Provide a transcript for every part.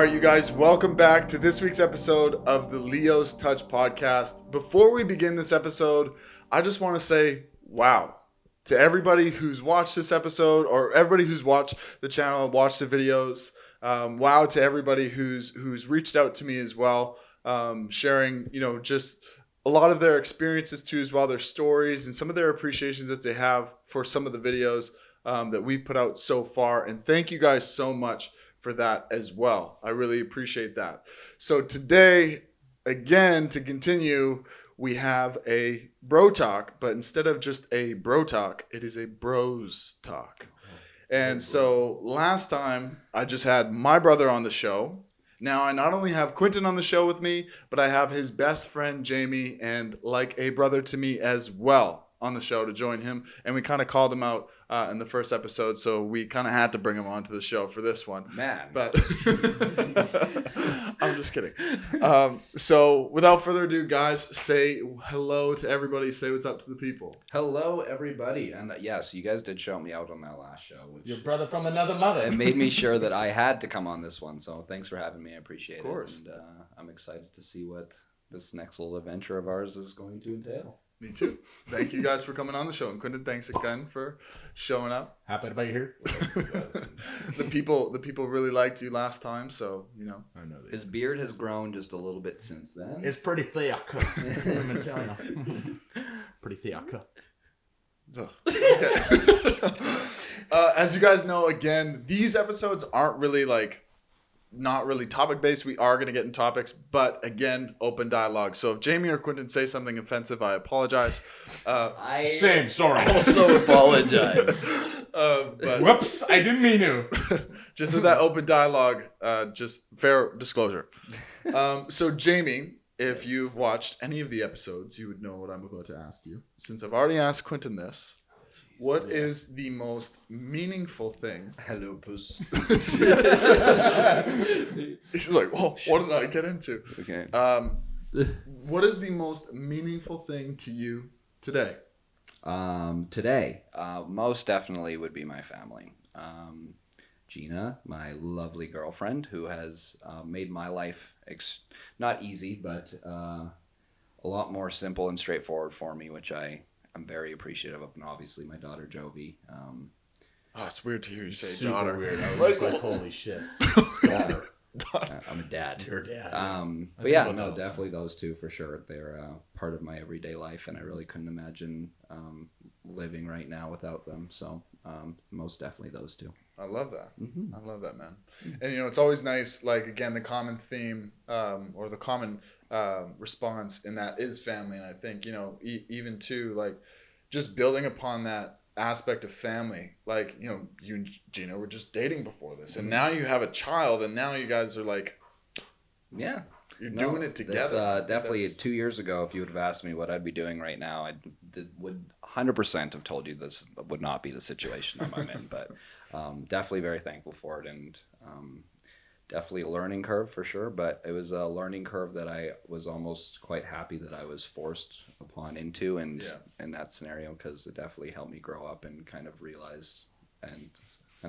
All right, you guys, welcome back to this week's episode of the Leo's Touch podcast. Before we begin this episode, I just want to say wow to everybody who's watched this episode or everybody who's watched the channel, watched the videos. Wow to everybody who's reached out to me as well, sharing, just a lot of their experiences too as well, their stories and some of their appreciations that they have for some of the videos that we've put out so far. And thank you guys so much for that as well. I really appreciate that. So today, again, to continue, we have a bro talk, but instead of just a bro talk, it is a bros talk. And so last time I just had my brother on the show. Now I not only have Quentin on the show with me, but I have his best friend Jamie and like a brother to me as well on the show to join him. And we kind of called him out in the first episode, so we kind of had to bring him onto the show for this one. Man. But I'm just kidding. So without further ado, guys, say hello to everybody. Say what's up to the people. Hello, everybody. And yes, you guys did show me out on that last show. Which Your brother from another mother. it made me sure that I had to come on this one. So thanks for having me. I appreciate it. Of course. And I'm excited to see what this next little adventure of ours is going to entail. Me too. Thank you guys for coming on the show. And Quentin, thanks again for showing up. Happy to be here. The people really liked you last time, so I know that. His beard has grown just a little bit since then. It's pretty thick. Let me tell you. Pretty thick. Ugh. Okay. As you guys know, again, these episodes aren't really not really topic based. We are going to get in topics, but again, open dialogue. So if Jamie or Quentin say something offensive, I apologize. Same, sorry. also apologize. But Whoops, I didn't mean to. just with that open dialogue, just fair disclosure. So Jamie, if you've watched any of the episodes, you would know what I'm about to ask you. Since I've already asked Quentin this, what is the most meaningful thing? Hello, puss. He's like, oh, what did I get into? Okay. What is the most meaningful thing to you today? Today, most definitely would be my family. Gina, my lovely girlfriend, who has made my life not easy, but a lot more simple and straightforward for me, which I'm very appreciative of. And obviously my daughter, Jovi. Oh, it's weird to hear you say Super daughter. weird. I was just like, holy shit. Daughter. I'm a dad. Your dad. But yeah, no, definitely those two for sure. They're part of my everyday life, and I really couldn't imagine living right now without them. So most definitely those two. I love that. Mm-hmm. I love that, man. And it's always nice. Like again, the common theme or the common response in that is family, and I think even too like just building upon that aspect of family. Like you and Gina were just dating before this, and now you have a child, and now you guys are like, Yeah. you're doing it together. That's, definitely 2 years ago, if you would have asked me what I'd be doing right now, I would 100% have told you this would not be the situation I'm in. But definitely very thankful for it, and definitely a learning curve for sure. But it was a learning curve that I was almost quite happy that I was forced upon into, and in that scenario, because it definitely helped me grow up and kind of realize and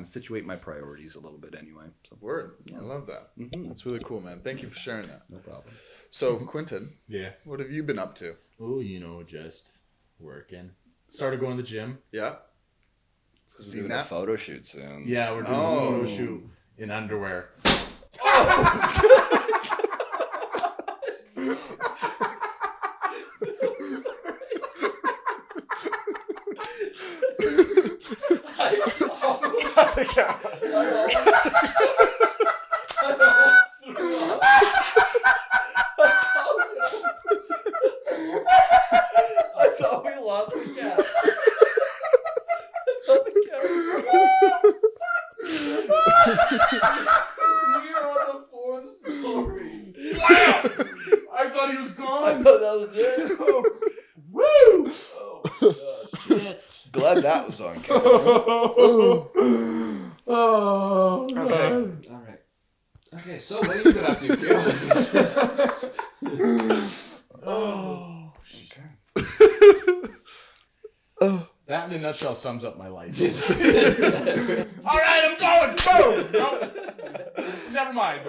situate my priorities a little bit anyway. So. Word. I love that. Mm-hmm. That's really cool, man. Thank you for sharing that. No problem. So Quentin, Yeah. what have you been up to? Oh, just working. Started going to the gym. Yeah. We're Seen doing a that? photo shoot soon. Yeah, we're doing a photo shoot in underwear. I thought we lost the cat. I thought the cat was We are on the fourth story. Wow! I thought he was I gone. thought that was it. Woo! Oh my god. Shit. Glad that was on camera. Oh, Okay. God. All right. Okay, so what have you been up to, Kale? Oh. Okay. That in a nutshell sums up my life. All right, I'm going. Boom. Nope. Never mind.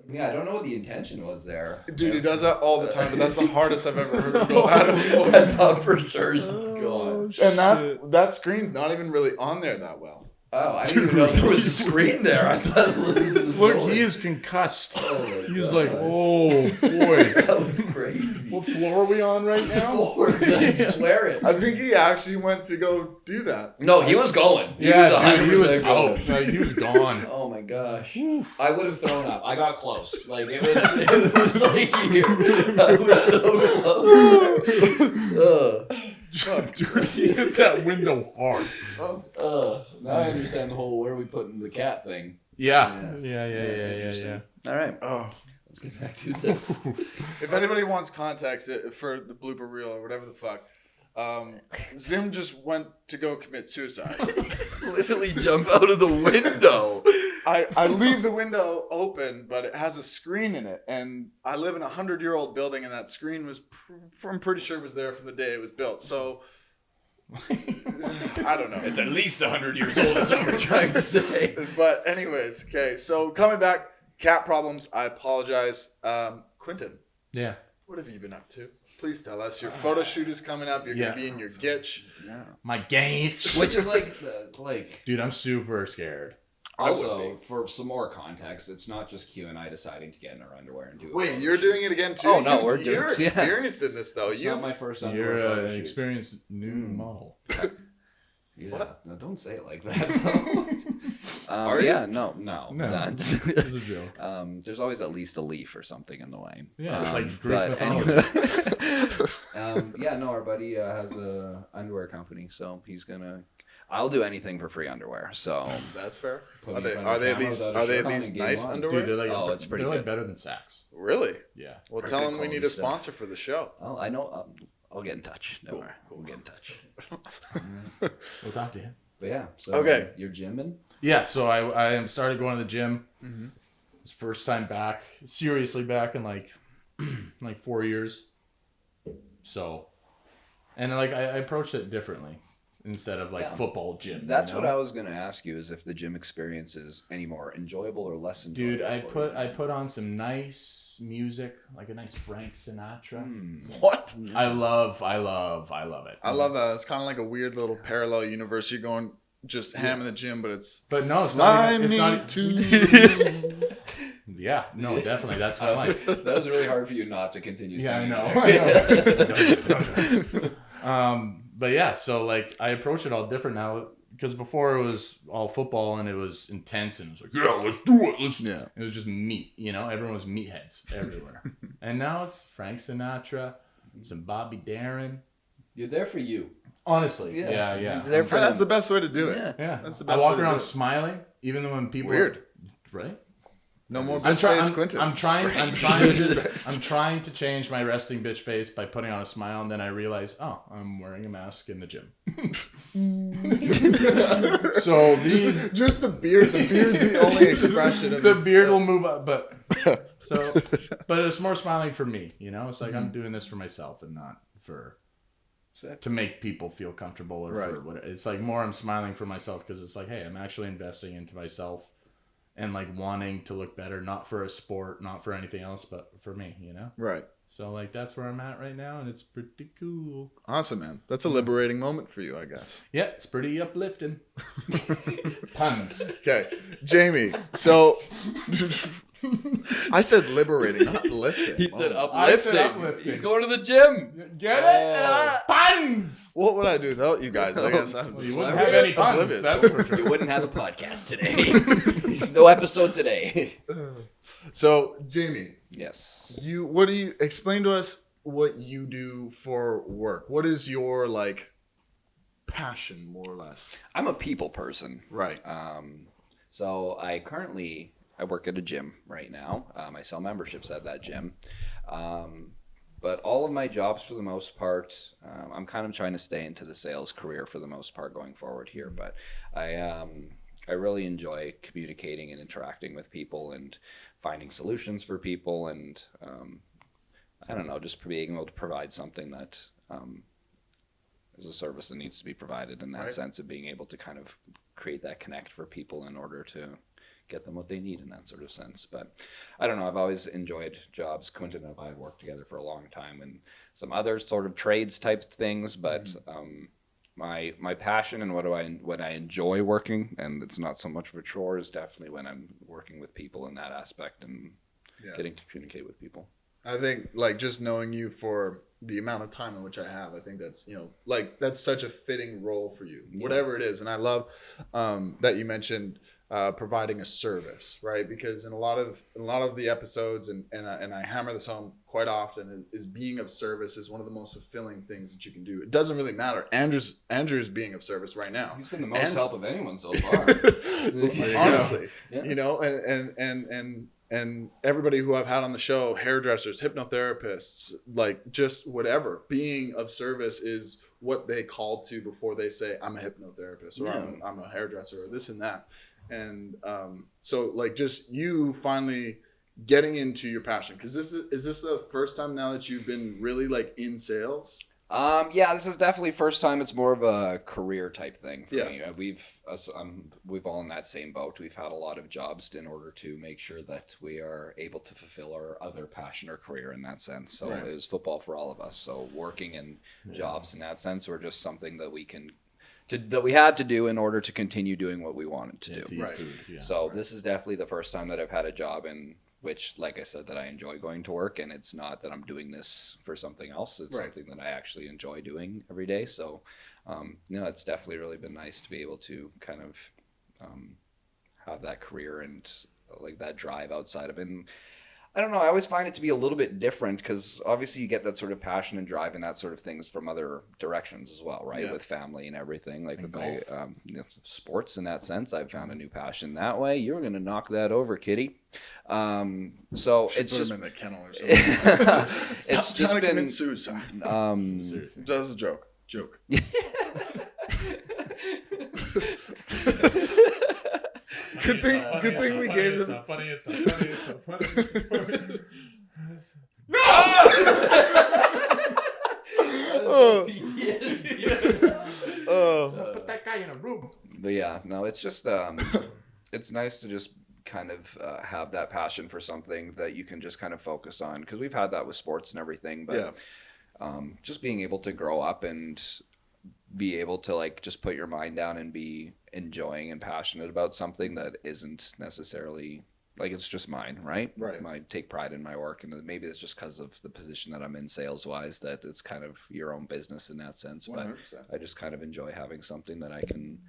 Yeah, I don't know what the intention was there. Dude, he does that all the time, but that's the hardest I've ever heard him go at it. I thought for sure it's gone. And that screen's not even really on there that well. Oh, I didn't even know there was a screen there. I thought it was Look, rolling. he is concussed. Oh my He's gosh. like, oh boy. That was crazy. What floor are we on right now? Floor, I swear it. I think he actually went to go do that. No, he was going. He Yeah, was dude, he was 100% going. out. Like, he was gone. Oh my gosh. I would have thrown up. I got close. Like it was like here. I was so close. Dude, he hit that window hard. Now I understand the whole where are we putting the cat thing. Yeah. Yeah. Interesting. All right. Oh. Let's get back to this. If anybody wants context for the blooper reel or whatever the fuck, Zim just went to go commit suicide. Literally jump out of the window. I leave the window open, but it has a screen in it, and I live in a 100-year-old building, and that screen was, I'm pretty sure, was there from the day it was built. So I don't know. It's at least 100 years old. That's what we're trying to say. But anyways, okay. So coming back, cat problems. I apologize, Quentin. Yeah. What have you been up to? Please tell us. Your photo shoot is coming up. You're gonna be in your gitch. My gauge. Which is like Dude, I'm super scared. also for some more context, it's not just Q and I deciding to get in our underwear and do it. Wait, you're doing it again too? Oh, no, we're doing You're it, yeah. experienced in this though. It's not my first underwear You're photo an shoot. experienced new model. Yeah. What? No, don't say it like that. Are you? Yeah, no. It's a joke. There's always at least a leaf or something in the way. Yeah, it's like Greek but mythology. anyway, yeah, no, our buddy has a underwear company, so he's gonna. I'll do anything for free underwear. So That's fair. Put Are me they, in front are of they the at camera least without a are they shirt at on least and game nice on. underwear? Dude, they're like, Oh, it's pretty they're like good. better than Saks. Really? Yeah. Well, Pretty tell good them we need a quality stuff. sponsor for the show. Oh, I know. I'll get in touch. Don't worry. We'll get in touch. We'll talk to him. But yeah. So Okay. You're gymming. Yeah, so I am started going to the gym. It's first time back, seriously back in like 4 years. So, and like I approached it differently instead of like Yeah. football gym. That's you know? what I was gonna ask you: is if the gym experience is any more enjoyable or less enjoyable? Dude, I for you? put on some nice music, like a nice Frank Sinatra. What? I love it. I love that. It's kind of like a weird little parallel universe. You're going just ham in the gym, but it's But no, it's fly not. It's me not. to. Yeah, no, definitely. That's what I like. That was really hard for you not to continue Yeah, I saying. know. I know. But yeah, so like I approach it all different now because before it was all football and it was intense and it was like, yeah, let's do it. Yeah. It was just meat, you know. Everyone was meatheads everywhere. And now it's Frank Sinatra, some Bobby Darin. You're there for you. Honestly, Yeah. yeah. He's there for That's the them. best way to do it. Yeah. Yeah. That's the I best walk way to around do it. smiling, even when people Weird. right? No more I'm, bitch face Quentin. I'm trying to change my resting bitch face by putting on a smile, and then I realize, oh, I'm wearing a mask in the gym. So these, Just the beard. The beard's the only expression of the beard will move up, but it's more smiling for me, you know. It's like I'm doing this for myself and not for to make people feel comfortable or Right. for what. It's like more I'm smiling for myself because it's like, hey, I'm actually investing into myself and like wanting to look better, not for a sport, not for anything else, but for me, you know. Right. So like that's where I'm at right now, and it's pretty cool. Awesome, man. That's a liberating moment for you, I guess. Yeah, it's pretty uplifting. Puns. Okay, Jamie. So I said liberating, not lifting. He said Oh. I said uplifting. uplifting. He's going to the gym. Get it? Oh. Puns. What would I do without you guys? I guess I'm You why wouldn't we're have just any puns. oblivious. That's for sure. You wouldn't have a podcast today. No episode today. So, Jamie, Yes. what do you explain to us what you do for work? What is your like passion, more or less? I'm a people person. Right. So I work at a gym right now. I sell memberships at that gym. But all of my jobs, for the most part, I'm kind of trying to stay into the sales career for the most part going forward here. But I really enjoy communicating and interacting with people and finding solutions for people, and I don't know, just being able to provide something that is a service that needs to be provided in that Right. sense of being able to kind of create that connect for people in order to get them what they need in that sort of sense. But I don't know. I've always enjoyed jobs. Quentin and I have worked together for a long time, and some other sort of trades types things. But my passion and what I enjoy working, and it's not so much of a chore, is definitely when I'm working with people in that aspect and getting to communicate with people. I think like just knowing you for the amount of time in which I have, I think that's, you know, like that's such a fitting role for you, whatever it is. And I love that you mentioned providing a service, right? Because in a lot of the episodes, and I hammer this home quite often, is being of service is one of the most fulfilling things that you can do. It doesn't really matter. Andrew's being of service right now. He's been the most help of anyone so far. Honestly, Yeah. you know, and everybody who I've had on the show, hairdressers, hypnotherapists, like just whatever, being of service is what they call to before they say, I'm a hypnotherapist or I'm a hairdresser or this and that. And so like just you finally getting into your passion, because is this the first time now that you've been really like in sales? Yeah, this is definitely first time. It's more of a career type thing for me. We've all in that same boat. We've had a lot of jobs in order to make sure that we are able to fulfill our other passion or career in that sense. So it was football for all of us. So working in jobs in that sense were just something that we had to do in order to continue doing what we wanted to do. Right. Food, yeah. So this is definitely the first time that I've had a job in which, like I said, that I enjoy going to work, and it's not that I'm doing this for something else. It's something that I actually enjoy doing every day. So, it's definitely really been nice to be able to kind of have that career and like that drive outside of it. And I don't know, I always find it to be a little bit different because obviously you get that sort of passion and drive and that sort of things from other directions as well, right? With family and everything, like and with golf. My sports in that sense. I've found a new passion that way. You're going to knock that over, kitty. So Should it's put just him in the kennel or something. Stop it's just trying to been commit suicide. Seriously. That's a joke. Good thing we gave them. It's not funny. It's not funny. Put that guy in a room. But yeah, no, it's just it's nice to just kind of have that passion for something that you can just kind of focus on, because we've had that with sports and everything, but just being able to grow up and be able to like just put your mind down and be enjoying and passionate about something that isn't necessarily like it's just mine, right? I take pride in my work, and maybe it's just because of the position that I'm in sales wise that it's kind of your own business in that sense. 100%. But I just kind of enjoy having something that I can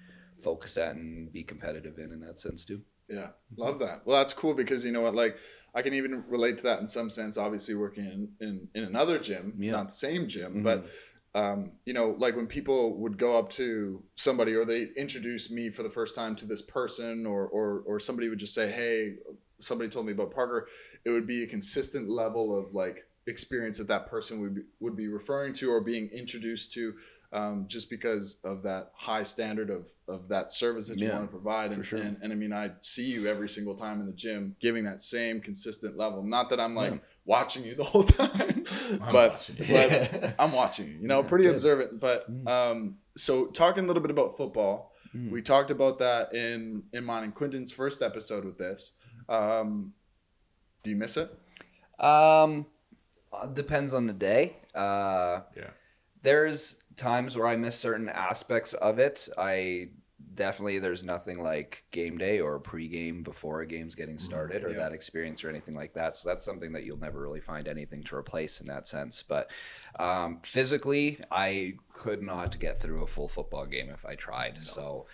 focus at and be competitive in that sense too. Yeah, love that. Well, that's cool because you know what, like I can even relate to that in some sense. Obviously, working in another gym, not the same gym, but like when people would go up to somebody or they introduce me for the first time to this person, or somebody would just say, "Hey, somebody told me about Parker," it would be a consistent level of like experience that person would be referring to or being introduced to. Just because of that high standard of that service that you want to provide. And, and I mean, I see you every single time in the gym giving that same consistent level. Not that I'm like watching you the whole time, but I'm watching you, you know, pretty observant. But so talking a little bit about football, we talked about that in mine and Quentin's first episode with this. Do you miss it? Depends on the day. There's times where I miss certain aspects of it. There's nothing like game day or pre-game before a game's getting started or that experience or anything like that. So that's something that you'll never really find anything to replace in that sense. But physically, I could not get through a full football game if I tried. So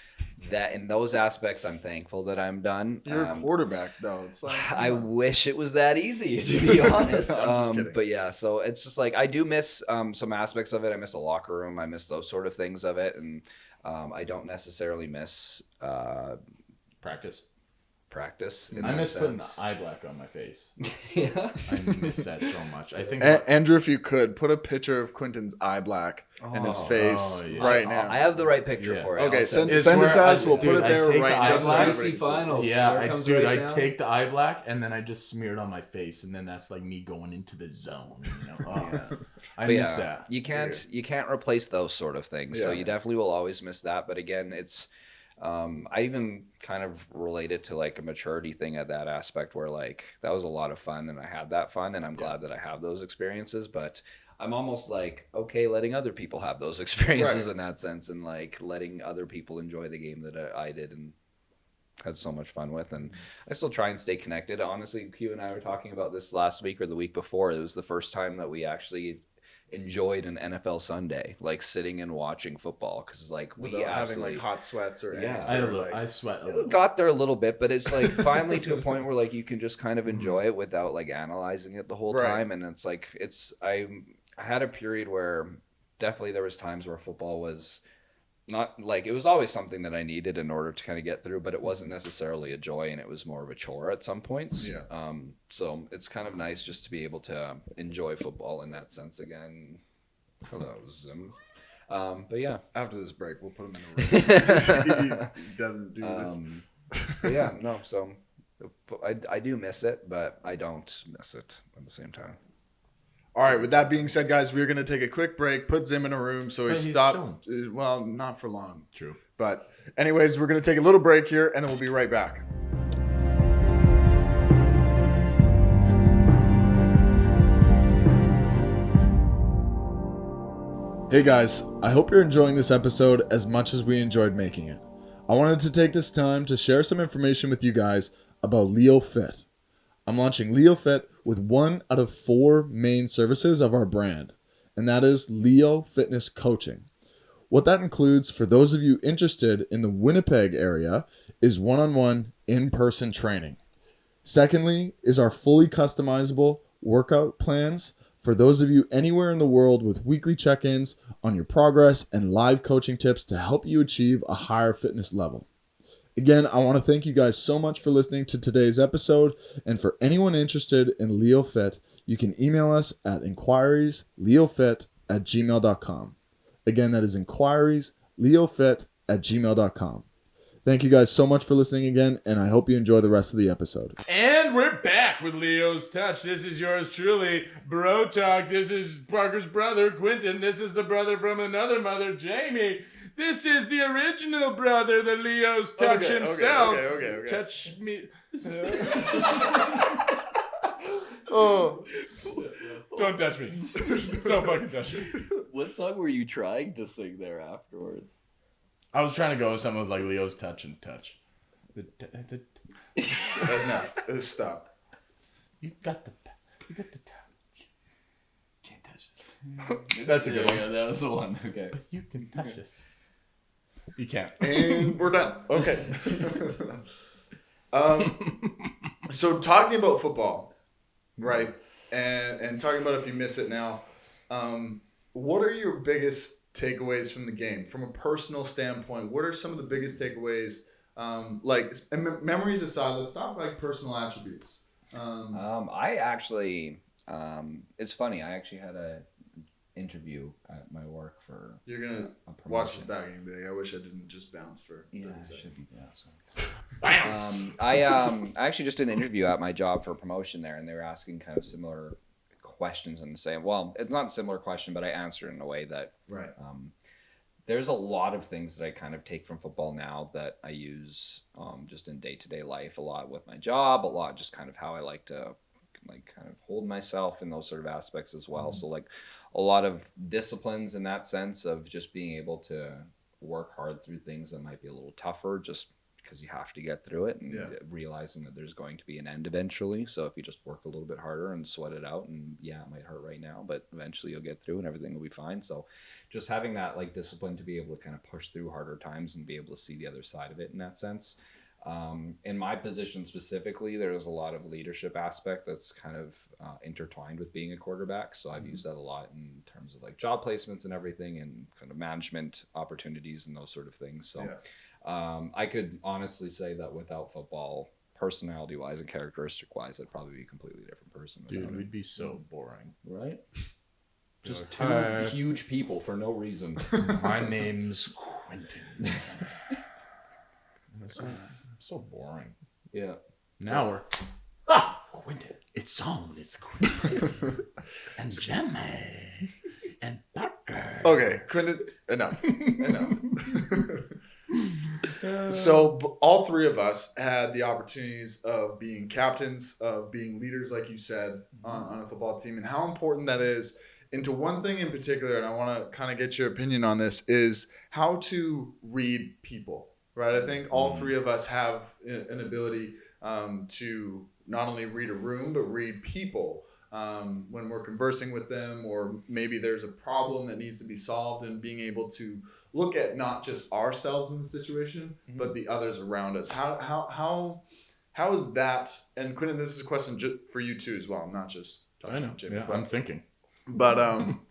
that in those aspects, I'm thankful that I'm done. You're a quarterback, though. It's like I wish it was that easy, to be honest. I'm just kidding. But yeah, so it's just like I do miss some aspects of it. I miss the locker room. I miss those sort of things of it, and I don't necessarily miss Practice. I miss putting the eye black on my face. Yeah, I miss that so much. I think Andrew, if you could put a picture of Quentin's eye black and his face right now. I have the right picture for it. Okay, send it to us. We'll put it there right now. Fantasy finals. Yeah, I take the eye black and then I just smear it on my face, and then that's like me going into the zone. You know? I miss that. You can't replace those sort of things. So you definitely will always miss that. But again, it's I even kind of relate it to like a maturity thing at that aspect where like that was a lot of fun and I had that fun and I'm glad that I have those experiences, but I'm almost like, okay, letting other people have those experiences in that sense and like letting other people enjoy the game that I did and had so much fun with. And I still try and stay connected. Honestly, Q and I were talking about this last week or the week before. It was the first time that we actually enjoyed an NFL Sunday, like sitting and watching football, because like we Without having absolutely like hot sweats or Yeah. angst. I sweat a little. got there a little bit, but it's like finally to a point where like you can just kind of enjoy it without like analyzing it the whole Right. time. And it's like I had a period where definitely there was times where football was not like, it was always something that I needed in order to kind of get through, but it wasn't necessarily a joy and it was more of a chore at some points. Yeah. So it's kind of nice just to be able to enjoy football in that sense again. Hello, Zim. But yeah. After this break, we'll put him in the room. He doesn't do this. But yeah, no, so I do miss it, but I don't miss it at the same time. All right, with that being said, guys, we're going to take a quick break, put Zim in a room so he But he's stopped. Well, not for long. True. But anyways, we're going to take a little break here, and then we'll be right back. Hey guys, I hope you're enjoying this episode as much as we enjoyed making it. I wanted to take this time to share some information with you guys about Leo Fit. I'm launching Leo Fit with one out of 4 main services of our brand, and that is Leo Fitness Coaching. What that includes for those of you interested in the Winnipeg area is one-on-one in-person training. Secondly is our fully customizable workout plans for those of you anywhere in the world with weekly check-ins on your progress and live coaching tips to help you achieve a higher fitness level. Again, I want to thank you guys so much for listening to today's episode, and for anyone interested in Leo Fit, you can email us at inquiriesleofit@gmail.com. Again, that is inquiriesleofit@gmail.com. Thank you guys so much for listening again, and I hope you enjoy the rest of the episode. And we're back with Leo's Touch. This is yours truly, Bro Talk. This is Parker's brother, Quentin. This is the brother from another mother, Jamie. This is the original brother, the Leo's Touch himself. Okay. Touch me. Oh, Don't touch me. Don't fucking touch me. What song were you trying to sing there afterwards? I was trying to go with something with like Leo's Touch and Touch. enough. Stop. You got the touch. Can't touch this. That's a good one. Yeah, that was the one. Okay. You can touch this. You can't. And we're done. Okay. So talking about football, right? And talking about if you miss it now, what are your biggest takeaways from the game from a personal standpoint? What are some of the biggest takeaways? Memories aside, let's talk like personal attributes. I actually, it's funny. I actually had a interview at my work for. You're gonna a watch this promotion. back and be like, I wish I didn't just bounce for 30 seconds. I actually just did an interview at my job for a promotion there, and they were asking kind of similar questions and saying, well, it's not a similar question, but I answered in a way that Right. there's a lot of things that I kind of take from football now that I use just in day-to-day life, a lot with my job, a lot just kind of how I like to like kind of hold myself in those sort of aspects as well. So like a lot of disciplines in that sense of just being able to work hard through things that might be a little tougher just because you have to get through it, and realizing that there's going to be an end eventually. So if you just work a little bit harder and sweat it out, and yeah, it might hurt right now, but eventually you'll get through and everything will be fine. So just having that like discipline to be able to kind of push through harder times and be able to see the other side of it in that sense. In my position specifically, there's a lot of leadership aspect that's kind of intertwined with being a quarterback. So I've used that a lot in terms of like job placements and everything, and kind of management opportunities and those sort of things. So I could honestly say that without football, personality wise and characteristic wise, I'd probably be a completely different person. Dude, we'd be so boring. Right? Just Like, two hi. huge people for no reason. My name's Quentin. So boring. Yeah. Now we're Quentin. It's on. It's Quentin. And Jemmy. And Parker. Okay, Quentin, enough. So all three of us had the opportunities of being captains, of being leaders, like you said, on a football team, and how important that is. Into one thing in particular, and I want to kind of get your opinion on this, is how to read people, right? I think all three of us have an ability to not only read a room, but read people when we're conversing with them, or maybe there's a problem that needs to be solved, and being able to look at not just ourselves in the situation, but the others around us. How is that? And Quentin, this is a question for you too as well. I'm not just talking I know. about Jimmy, Yeah, but, I'm thinking. but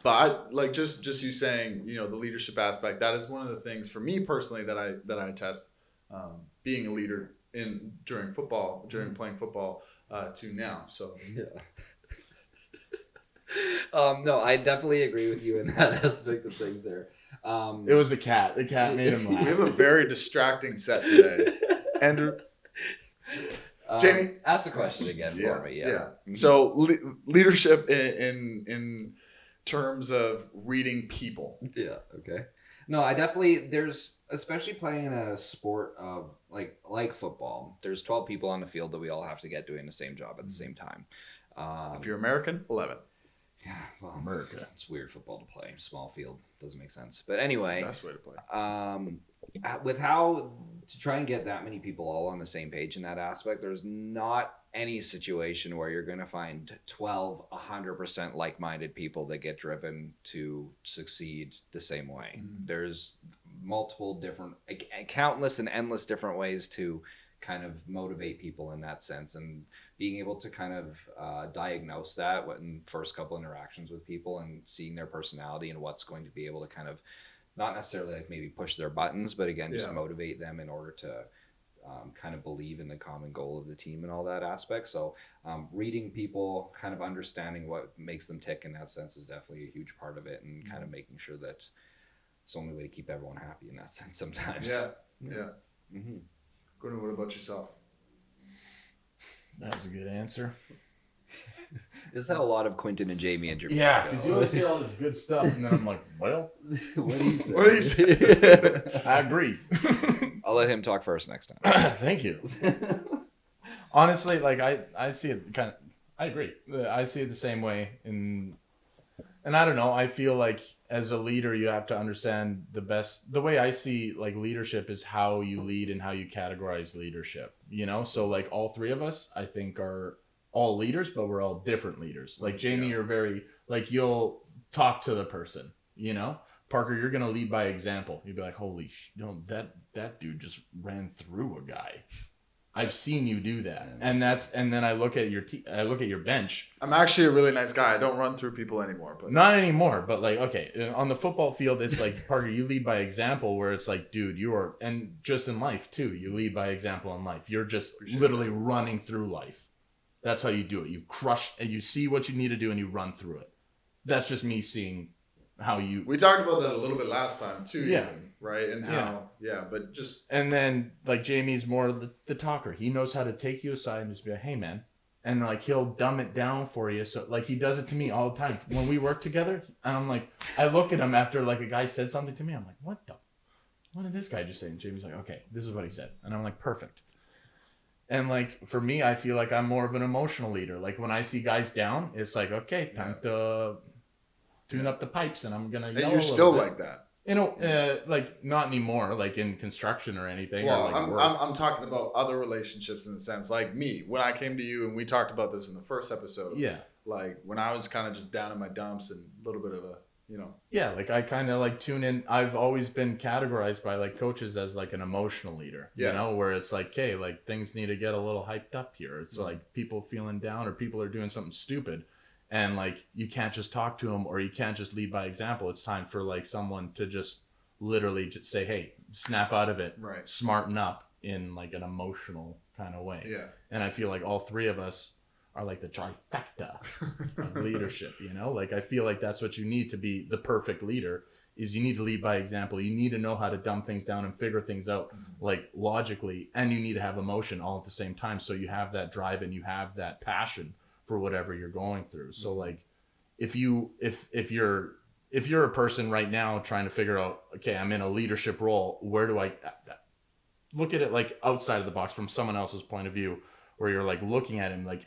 I like just you saying, you know, the leadership aspect. That is one of the things for me personally that I test being a leader during playing football to now. So Yeah. No, I definitely agree with you in that aspect of things there. It was the cat. The cat made him we laugh. have a very distracting set today. Andrew, Jamie, ask the question again for me. Yeah. So leadership in terms of reading people. Yeah. Okay. No, I definitely, there's, especially playing in a sport of like football, there's 12 people on the field that we all have to get doing the same job at the same time. If you're American, 11. Yeah, well, America. it's weird football to play. Small field doesn't make sense. But anyway, That's the best way to play. with how to try and get that many people all on the same page in that aspect, there's not any situation where you're going to find 100% like-minded people that get driven to succeed the same way. There's multiple different, countless and endless different ways to kind of motivate people in that sense, and being able to kind of diagnose that in first couple interactions with people and seeing their personality and what's going to be able to kind of not necessarily like maybe push their buttons, but again, just motivate them in order to kind of believe in the common goal of the team and all that aspect. So reading people, kind of understanding what makes them tick in that sense is definitely a huge part of it, and kind of making sure that it's the only way to keep everyone happy in that sense sometimes. Yeah. Gordon, what about yourself? That was a good answer. This is how a lot of Quentin and Jamie interviews Yeah, go. because you always say all this good stuff, and then I'm like, well, What do you say? What do you say? I agree. I'll let him talk first next time. Thank you. Honestly, like I see it kind of. I agree. I see it the same way, and I don't know. I feel like as a leader, you have to understand the way I see like leadership is how you lead and how you categorize leadership. You know, so like all three of us, I think, are all leaders, but we're all different leaders. Like Jamie, you're very like you'll talk to the person. You know, Parker, you're gonna lead by example. You'd be like, holy, that dude just ran through a guy. I've seen you do that, and then I look at your bench. I'm actually a really nice guy. I don't run through people anymore, but Not anymore, but like, okay, on the football field, it's like, Parker, you lead by example, where it's like, dude, and just in life too, you lead by example in life. You're just literally running through life. That's how you do it. You crush, and you see what you need to do, and you run through it. That's just me seeing how you. we talked about that a little bit last time too. Yeah. Even, right? And how, but just And then like Jamie's more the talker. He knows how to take you aside and just be like, hey man. And like he'll dumb it down for you. So like he does it to me all the time. When we work together, and I'm like, I look at him after like a guy said something to me. I'm like, what did this guy just say? And Jamie's like, okay, this is what he said. And I'm like, perfect. And like for me, I feel like I'm more of an emotional leader. Like when I see guys down, it's like, okay, time to tune up the pipes, and I'm gonna yell. and you're still like that. You know, like not anymore, like in construction or anything. Well, or like I'm talking about other relationships in the sense, like me, when I came to you, and we talked about this in the first episode. Yeah. Like when I was kind of just down in my dumps and a little bit of a, Yeah, like I kind of like tune in. I've always been categorized by like coaches as like an emotional leader, Yeah. you know, where it's like, okay, like things need to get a little hyped up here. It's like people feeling down or people are doing something stupid. And like, you can't just talk to them, or you can't just lead by example. It's time for like someone to just literally just say, hey, snap out of it, Right. smarten up in like an emotional kind of way. Yeah. And I feel like all three of us are like the trifecta of leadership, you know? Like, I feel like that's what you need to be the perfect leader, is you need to lead by example. You need to know how to dumb things down and figure things out like logically, and you need to have emotion all at the same time. So you have that drive and you have that passion for whatever you're going through. So like, if you're a person right now trying to figure out, okay, I'm in a leadership role, where do I look at it like outside of the box from someone else's point of view, where you're like looking at him like,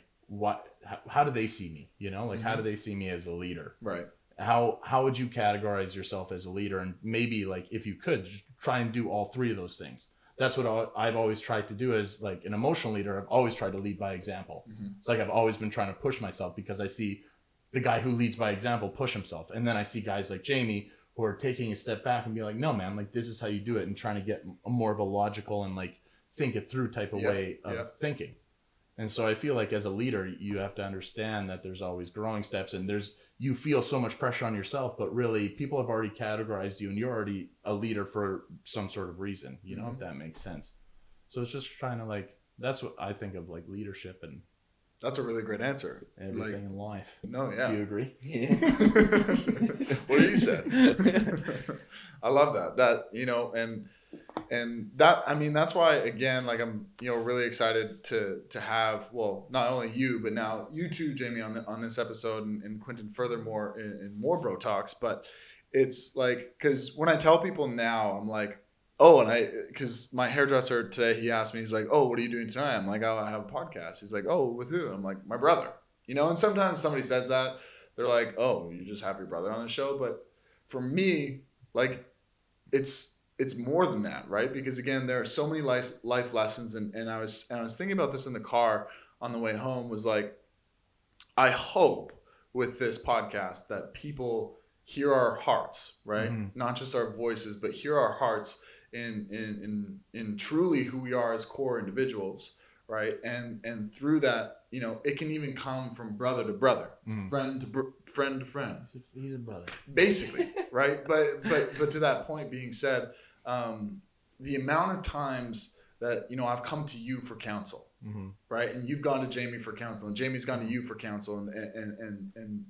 how do they see me? You know, like how do they see me as a leader? Right. How would you categorize yourself as a leader? And maybe like if you could just try and do all three of those things. That's what I've always tried to do as like an emotional leader. I've always tried to lead by example. It's like I've always been trying to push myself because I see the guy who leads by example push himself. And then I see guys like Jamie who are taking a step back and be like, no, man, like this is how you do it, and trying to get more of a logical and like think it through type of way of thinking. And so I feel like as a leader, you have to understand that there's always growing steps, and you feel so much pressure on yourself, but really people have already categorized you and you're already a leader for some sort of reason, you know, if that makes sense. So it's just trying to like, that's what I think of like leadership and That's a really great answer. everything in life. No, yeah. Do you agree? Yeah. What you said. I love that. That, you know, and that, I mean, that's why, again, like I'm, you know, really excited to have, well, not only you, but now you too, Jamie, on this episode, and Quentin furthermore in more Bro Talks. But it's like, because when I tell people now, I'm like, oh, because my hairdresser today, he asked me, he's like, oh, what are you doing tonight? I'm like, oh, I have a podcast. He's like, oh, with who? I'm like, my brother. You know, and sometimes somebody says that, they're like, oh, you just have your brother on the show. But for me, like, it's more than that, right? Because again, there are so many life lessons, and I was thinking about this in the car on the way home, was like, I hope with this podcast that people hear our hearts, right? Not just our voices, but hear our hearts in truly who we are as core individuals, right? And through that, you know, it can even come from brother to brother, friend to friend. He's a brother. Basically, right? But to that point being said, the amount of times that, you know, I've come to you for counsel, right? And you've gone to Jamie for counsel, and Jamie's gone to you for counsel, and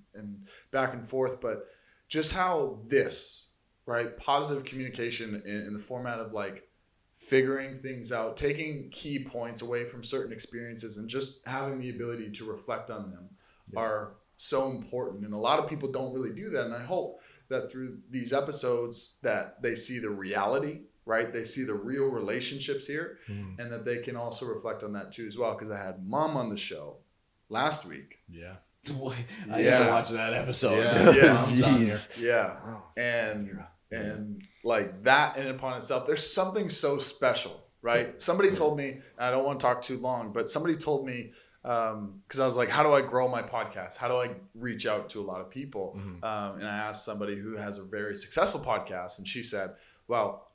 back and forth. But just how this, right? Positive communication in the format of like figuring things out, taking key points away from certain experiences, and just having the ability to reflect on them are so important. And a lot of people don't really do that. And I hope that through these episodes that they see the reality, right? They see the real relationships here, and that they can also reflect on that too as well. Because I had Mom on the show last week. Yeah. I had to watch that episode. Yeah. Jeez. Yeah. And like that in and upon itself, there's something so special, right? Somebody told me, and I don't want to talk too long, but somebody told me, because I was like, how do I grow my podcast? How do I reach out to a lot of people? And I asked somebody who has a very successful podcast, and she said, well,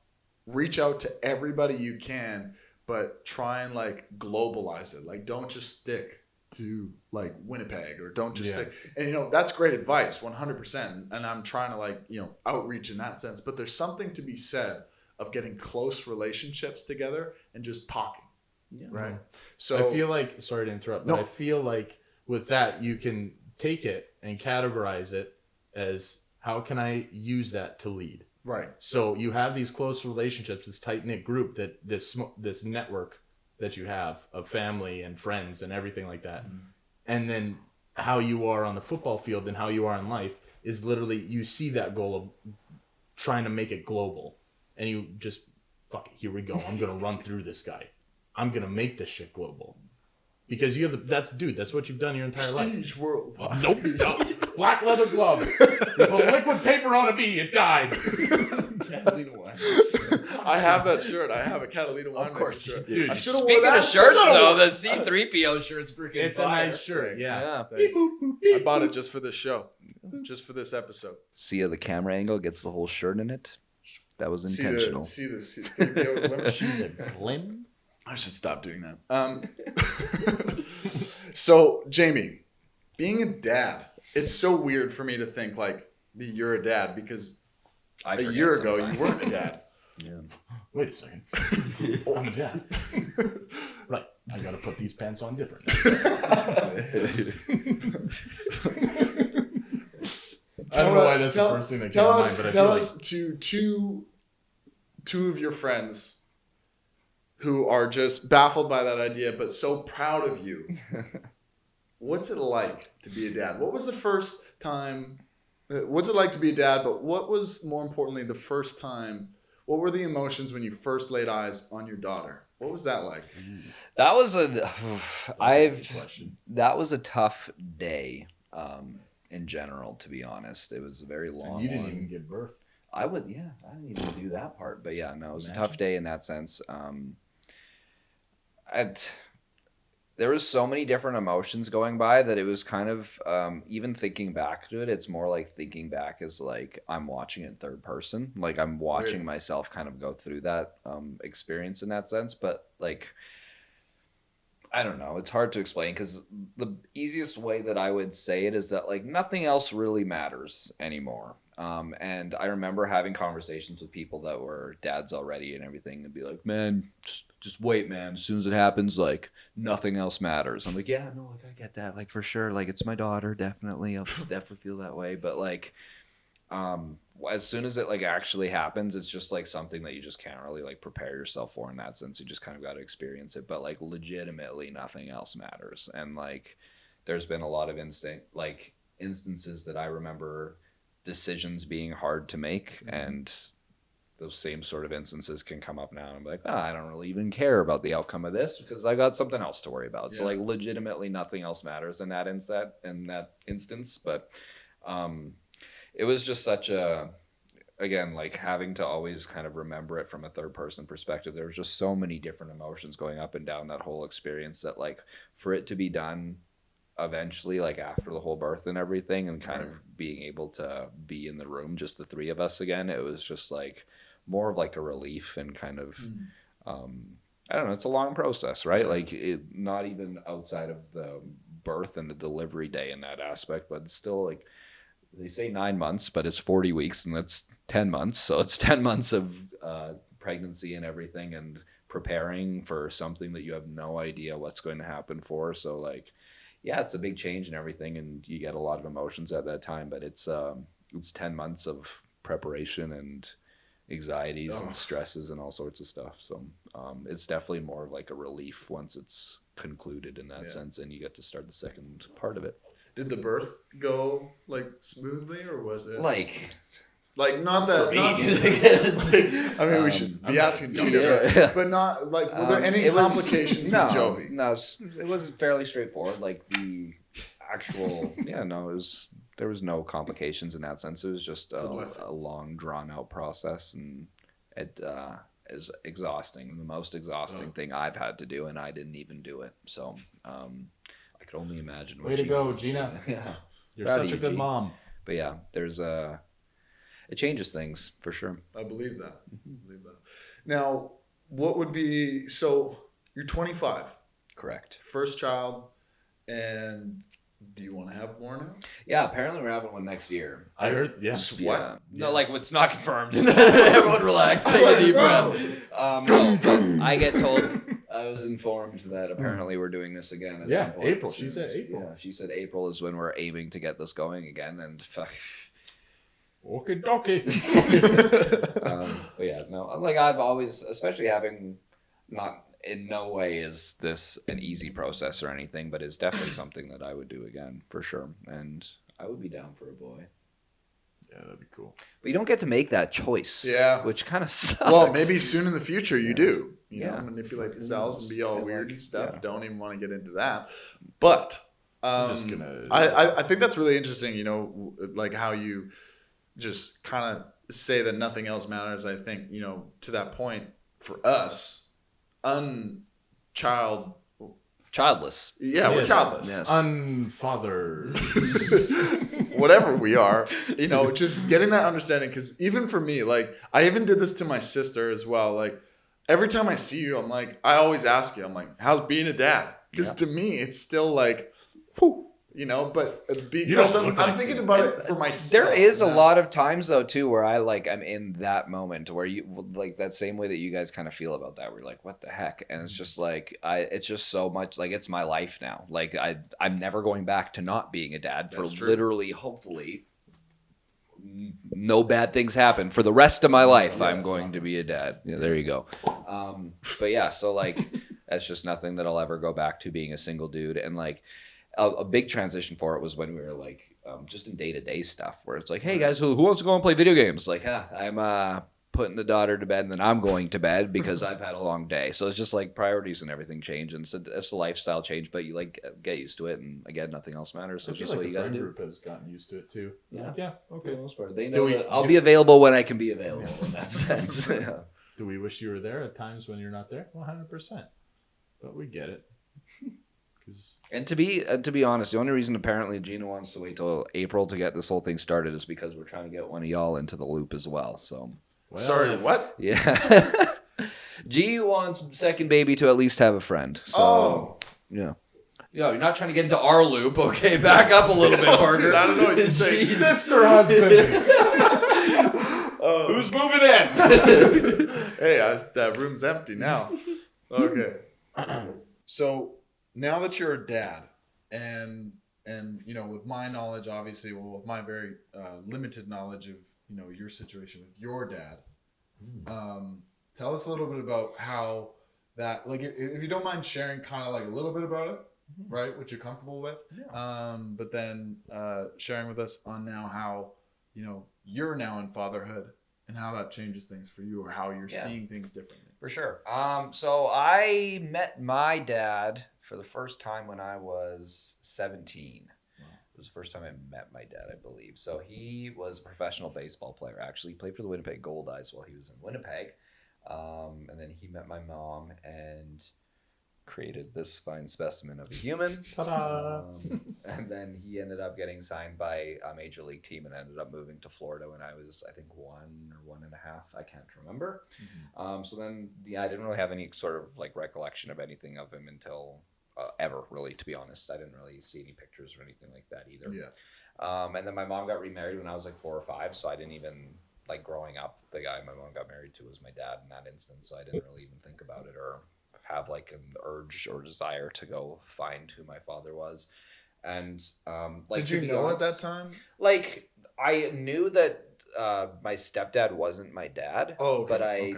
reach out to everybody you can, but try and like globalize it. Like, don't just stick to like Winnipeg, or don't just stick. And you know, that's great advice, 100%. And I'm trying to like, you know, outreach in that sense. But there's something to be said of getting close relationships together and just talking. Yeah. Right. So I feel like, sorry to interrupt, but I feel like with that, you can take it and categorize it as, how can I use that to lead? right. So you have these close relationships, this tight-knit group, that this network that you have of family and friends and everything like that. And then how you are on the football field and how you are in life is literally, you see that goal of trying to make it global, and you just, fuck it, here we go. I'm going to run through this guy. I'm going to make this shit global. Because you have that's what you've done your entire life. Prestige worldwide. Nope. Black leather glove. You put liquid paper on a bee, it died. I have that shirt. I have a Catalina wine. Of course shirt. Dude, I should have worn Speaking that. of shirts, though, the C-3PO shirt's freaking It's a fire. nice shirt. Thanks. Yeah. Thanks. I bought it just for this show, just for this episode. See how the camera angle gets the whole shirt in it? That was intentional. See the C-3PO glimmer? The glim. I should stop doing that. So, Jamie, being a dad, it's so weird for me to think like that you're a dad, because I a forget year ago sometimes. you weren't a dad. Yeah. Wait a second. I'm a dad. Right. I got to put these pants on different. I don't know why that's the first thing that came to mind, but I feel tell like us to two of your friends who are just baffled by that idea, but so proud of you. What's it like to be a dad? What was the first time? What's it like to be a dad? But what was more importantly the first time What were the emotions when you first laid eyes on your daughter? What was that like? That was Question. that was a tough day, in general, to be honest. It was a very long And you didn't one. even give birth. I didn't even do that part, but yeah, no, it was a Imagine. tough day in that sense. There was so many different emotions going by that it was kind of, even thinking back to it, it's more like thinking back as like I'm watching it in third person, like I'm watching Weird. myself kind of go through that experience in that sense. But like, I don't know, it's hard to explain because the easiest way that I would say it is that like nothing else really matters anymore. And I remember having conversations with people that were dads already and everything and be like, man, just wait, man. As soon as it happens, like nothing else matters. I'm like, yeah, no, like I get that. Like for sure. Like it's my daughter. Definitely. I'll definitely feel that way. But like, as soon as it like actually happens, it's just like something that you just can't really like prepare yourself for in that sense. You just kind of got to experience it. But like legitimately nothing else matters. And like, there's been a lot of instances that I remember decisions being hard to make, and those same sort of instances can come up now and I'm like, I don't really even care about the outcome of this because I got something else to worry about. So Yeah. like legitimately nothing else matters in that instance. But it was just such a, again, like having to always kind of remember it from a third person perspective. There was just so many different emotions going up and down that whole experience that like for it to be done eventually, like after the whole birth and everything, and kind of being able to be in the room, just the three of us again, it was just like more of like a relief and kind of, I don't know, it's a long process, right? Like not even outside of the birth and the delivery day in that aspect, but it's still like, they say 9 months, but it's 40 weeks and that's 10 months. So it's 10 months of pregnancy and everything and preparing for something that you have no idea what's going to happen for. So like, yeah, it's a big change and everything, and you get a lot of emotions at that time. But it's 10 months of preparation and anxieties and stresses and all sorts of stuff. So it's definitely more of like a relief once it's concluded in that sense, and you get to start the second part of it. Did the birth go like smoothly, or was it Like not that? for me, Not, I guess. I mean, we should be asking Gina, but not like. Were there any it was- complications no, with Jovi? No, it was fairly straightforward. Like the actual, there was no complications in that sense. It was just a blessing. a long, drawn out process, and it is exhausting. The most exhausting thing I've had to do, and I didn't even do it. So I could only imagine. Way to go, Gina. Yeah, You're Proud such of a you, good G. mom. But yeah, there's it changes things for sure. I believe that. I believe that. Now, what would be so? You're 25, Correct. first child, and do you want to have more now? Yeah, apparently we're having one next year. I heard, yeah. What? Yeah. No, like it's not confirmed. Everyone relax, take a deep breath. No, I get told, I was informed that apparently we're doing this again at Yeah, some point. April. She said April. Yeah, she said April is when we're aiming to get this going again, and fuck. Okie dokie. But yeah, no, like I've always, especially having not in no way is this an easy process or anything, but it's definitely something that I would do again for sure, and I would be down for a boy. Yeah, that'd be cool. But you don't get to make that choice. Yeah. Which kind of sucks. Well, maybe soon in the future you do. You Yeah. know, manipulate the Who cells and knows? be all Yeah, weird like, and stuff. yeah. Don't even want to get into that. But I'm just gonna. I think that's really interesting. You know, like how you just kind of say that nothing else matters. I think, you know, to that point for us, Childless. yeah, we're Yes. childless. Yes. Unfathered. Whatever we are, you know, just getting that understanding. Because even for me, like, I even did this to my sister as well. Like, every time I see you, I'm like, I always ask you, I'm like, how's being a dad? Because to me, it's still like, whew, you know, but because don't I'm look like thinking it. about it for myself. There is a and lot that's- of times though too where I'm in that moment where you like that same way that you guys kind of feel about that. We're like, what the heck? And it's just like it's just so much like it's my life now. Like I'm never going back to not being a dad for That's true. literally, hopefully, no bad things happen for the rest of my life. I'm Yes. going to be a dad. Yeah, there you go. But yeah, so like that's just nothing that I'll ever go back to, being a single dude. And like a big transition for it was when we were like just in day-to-day stuff where it's like, hey guys, who wants to go and play video games? Like, I'm putting the daughter to bed, and then I'm going to bed because I've had a long day. So it's just like priorities and everything change, and it's a lifestyle change. But you like get used to it, and again, nothing else matters. So I it's feel just like what the you got to friend do. group has gotten used to it too. Yeah. Yeah. For the Okay. most part, they Do know we- that I'll be available when I can be available. In that sense. Yeah. Do we wish you were there at times when you're not there? 100%. But we get it. 'Cause And to be honest, the only reason apparently Gina wants to wait till April to get this whole thing started is because we're trying to get one of y'all into the loop as well. So well, Sorry, if- what? yeah, G wants second baby to at least have a friend. So, Oh. yeah. Yeah, you're not trying to get into our loop, okay? Back up a little bit, Parker. I don't know what you're saying. Sister husband. Who's moving in? Hey, that room's empty now. Okay. So now that you're a dad, and you know, with my knowledge, obviously, well, with my very limited knowledge of your situation with your dad, tell us a little bit about how that, like, if you don't mind sharing, kind of like a little bit about it, right? What you're comfortable with, but then sharing with us on now how you're now in fatherhood and how that changes things for you, or how you're seeing things differently. For sure. So I met my dad for the first time when I was 17. Wow. It was the first time I met my dad, I believe. So he was a professional baseball player, actually. He played for the Winnipeg Gold Eyes while he was in Winnipeg. And then he met my mom and created this fine specimen of a human. Ta-da. And then he ended up getting signed by a major league team and ended up moving to Florida when I was, I think, 1 or 1.5. I can't remember. So then, I didn't really have any sort of like recollection of anything of him until ever, really, to be honest. I didn't really see any pictures or anything like that either. Yeah. And then my mom got remarried when I was like 4 or 5, so I didn't even, like, growing up, the guy my mom got married to was my dad in that instance, so I didn't really even think about it or have like an urge or desire to go find who my father was. And like, did you know at that time? Like, I knew that my stepdad wasn't my dad. Oh, okay. But I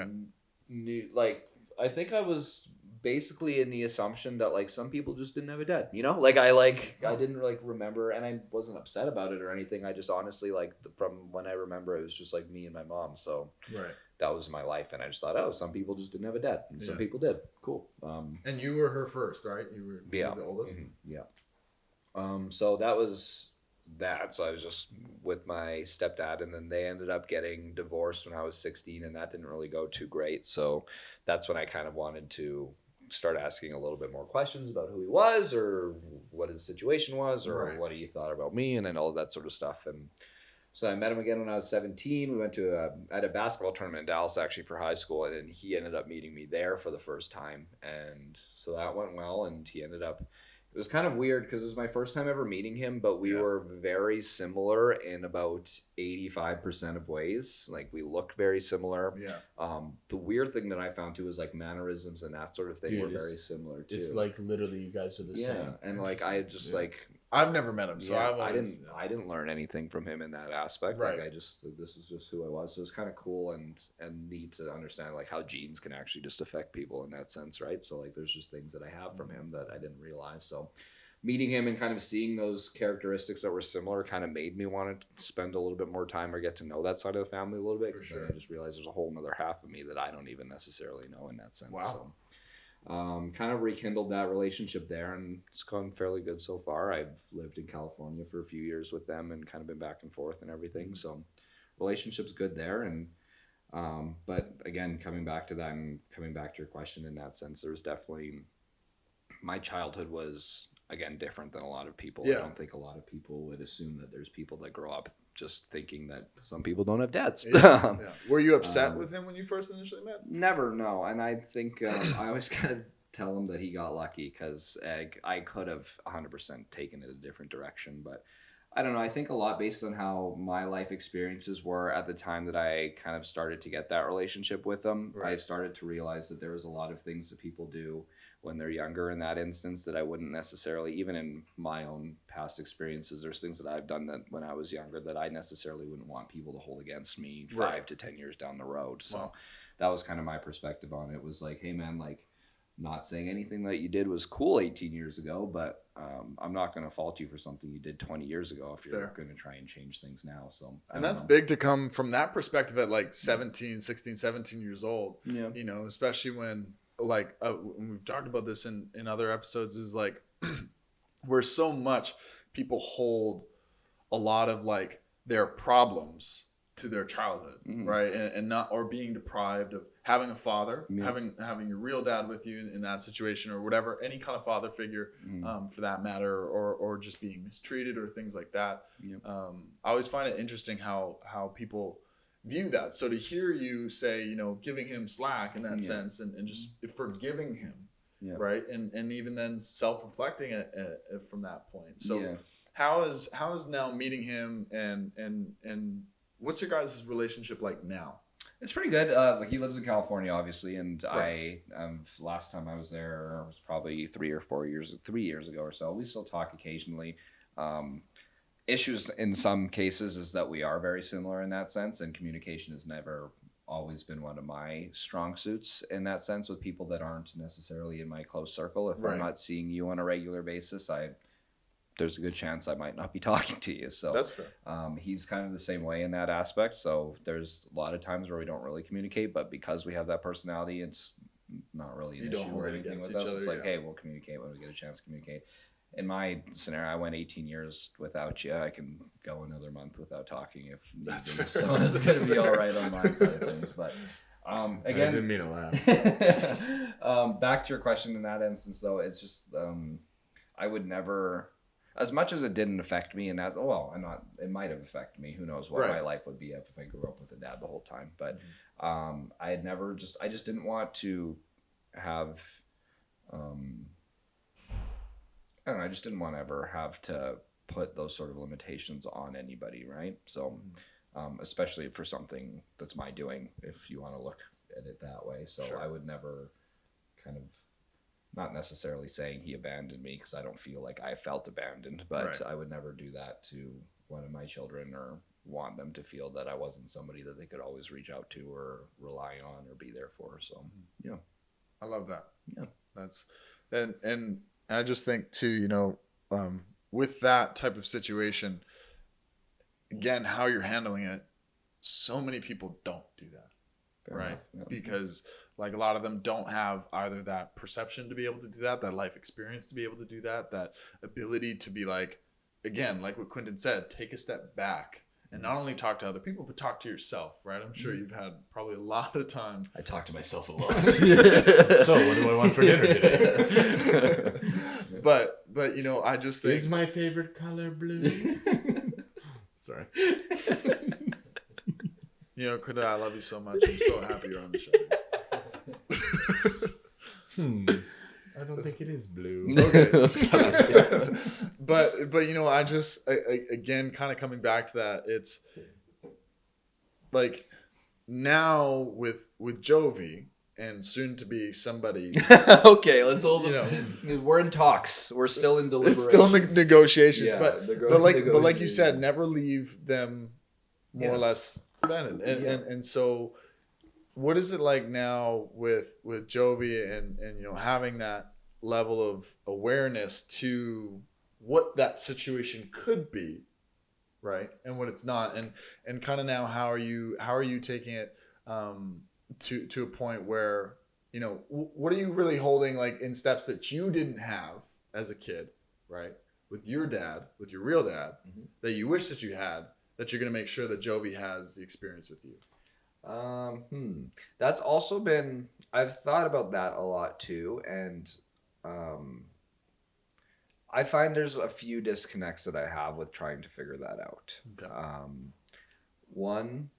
knew, like, I think I was basically in the assumption that like some people just didn't have a dad, like I didn't like remember, and I wasn't upset about it or anything. I just honestly, like, from when I remember, it was just like me and my mom. So Right. that was my life, and I just thought, oh, some people just didn't have a dad, and some people did. Cool. And you were her first, right? You were the oldest. Yeah. So that was that. So I was just with my stepdad, and then they ended up getting divorced when I was 16, and that didn't really go too great. So that's when I kind of wanted to start asking a little bit more questions about who he was, or what his situation was, or what he thought about me, and then all of that sort of stuff. And so I met him again when I was 17. We went to a basketball tournament in Dallas, actually, for high school, and then he ended up meeting me there for the first time. And so that went well, and he ended up, it was kind of weird because it was my first time ever meeting him, but we were very similar in about 85% of ways. Like, we looked very similar. Yeah. The weird thing that I found too was like mannerisms and that sort of thing were very similar too. It's like literally you guys are the same. Yeah, and like I just like I've never met him, so I didn't learn anything from him in that aspect. Right. Like, this is just who I was. So it's kind of cool and neat to understand like how genes can actually just affect people in that sense, right? So like there's just things that I have from him that I didn't realize. So meeting him and kind of seeing those characteristics that were similar kind of made me want to spend a little bit more time or get to know that side of the family a little bit. For Because sure. then I just realized there's a whole other half of me that I don't even necessarily know in that sense. Wow. So, kind of rekindled that relationship there, and it's gone fairly good so far. I've lived in California for a few years with them and kind of been back and forth and everything. So relationship's good there. And but again, coming back to that and coming back to your question in that sense, there's definitely, my childhood was, again, different than a lot of people. Yeah. I don't think a lot of people would assume that there's people that grow up just thinking that some people don't have dads. Yeah. Were you upset with him when you first initially met? Never, no. And I think I always kind of tell him that he got lucky because I could have 100% taken it a different direction. But I don't know. I think a lot based on how my life experiences were at the time that I kind of started to get that relationship with him. Right. I started to realize that there was a lot of things that people do when they're younger in that instance that I wouldn't necessarily, even in my own past experiences, there's things that I've done that when I was younger that I necessarily wouldn't want people to hold against me 5 to 10 years down the road. So that was kind of my perspective on it. It was like, hey man, like, not saying anything that you did was cool 18 years ago, but I'm not going to fault you for something you did 20 years ago if you're going to try and change things now. So, and that's big to come from that perspective at like 17 years old. Yeah. You know, especially when like when we've talked about this in other episodes, is like where so much people hold a lot of like their problems to their childhood, right? And not, or being deprived of having a father, having your real dad with you in that situation, or whatever, any kind of father figure, for that matter, or just being mistreated or things like that. I always find it interesting how people view that. So to hear you say, you know, giving him slack in that sense, and just forgiving him, right? And even then self-reflecting from that point. So how is now meeting him and what's your guys' relationship like now? It's pretty good. Like he lives in California, obviously, and right. Last time I was there was probably 3 years ago or so. We still talk occasionally. Issues in some cases is that we are very similar in that sense, and communication has never always been one of my strong suits in that sense with people that aren't necessarily in my close circle. If I'm not seeing you on a regular basis, there's a good chance I might not be talking to you. So that's fair. He's kind of the same way in that aspect. So there's a lot of times where we don't really communicate, but because we have that personality, it's not really an issue or anything with us. It's like, hey, we'll communicate when we get a chance to communicate. In my scenario, I went 18 years without you. I can go another month without talking if need be. So it's going to be all right on my side of things. But again, I didn't mean to laugh. Back to your question in that instance, though, it's just I would never, as much as it didn't affect me, and it might have affected me. Who knows what my life would be if I grew up with a dad the whole time. But I just didn't want to have. I don't know, I just didn't want to ever have to put those sort of limitations on anybody, right? So, especially for something that's my doing, if you want to look at it that way. So I would never kind of, not necessarily saying he abandoned me, because I don't feel like I felt abandoned, but I would never do that to one of my children or want them to feel that I wasn't somebody that they could always reach out to or rely on or be there for. So, yeah. I love that. Yeah. That's, and I just think too, you know, with that type of situation, again, how you're handling it, so many people don't do that. Fair right? enough, yeah. Because like a lot of them don't have either that perception to be able to do that life experience to be able to do that ability to be like, again, like what Quinton said, take a step back and not only talk to other people, but talk to yourself, right? I'm sure you've had probably a lot of time. I talk to myself a lot. So what do I want for dinner today? But you know, I just think, is my favorite color blue? Sorry. You know, Quinton, I love you so much. I'm so happy you're on the show. I don't think it is blue. Okay. But you know, I just again kind of coming back to that, it's like now with Jovi and soon to be somebody. Okay, let's hold You them. We're in talks. We're still in deliberations. It's still in the negotiations, Yeah, but like you said, never leave them more or less abandoned. And so, what is it like now with Jovi and you know, having that level of awareness to what that situation could be, right, and what it's not, and kind of now how are you taking it to a point where, you know, what are you really holding like in steps that you didn't have as a kid, right, with your dad, with your real dad, that you wish that you had, that you're going to make sure that Jovi has the experience with you? That's also been, I've thought about that a lot too, and I find there's a few disconnects that I have with trying to figure that out. Okay. One,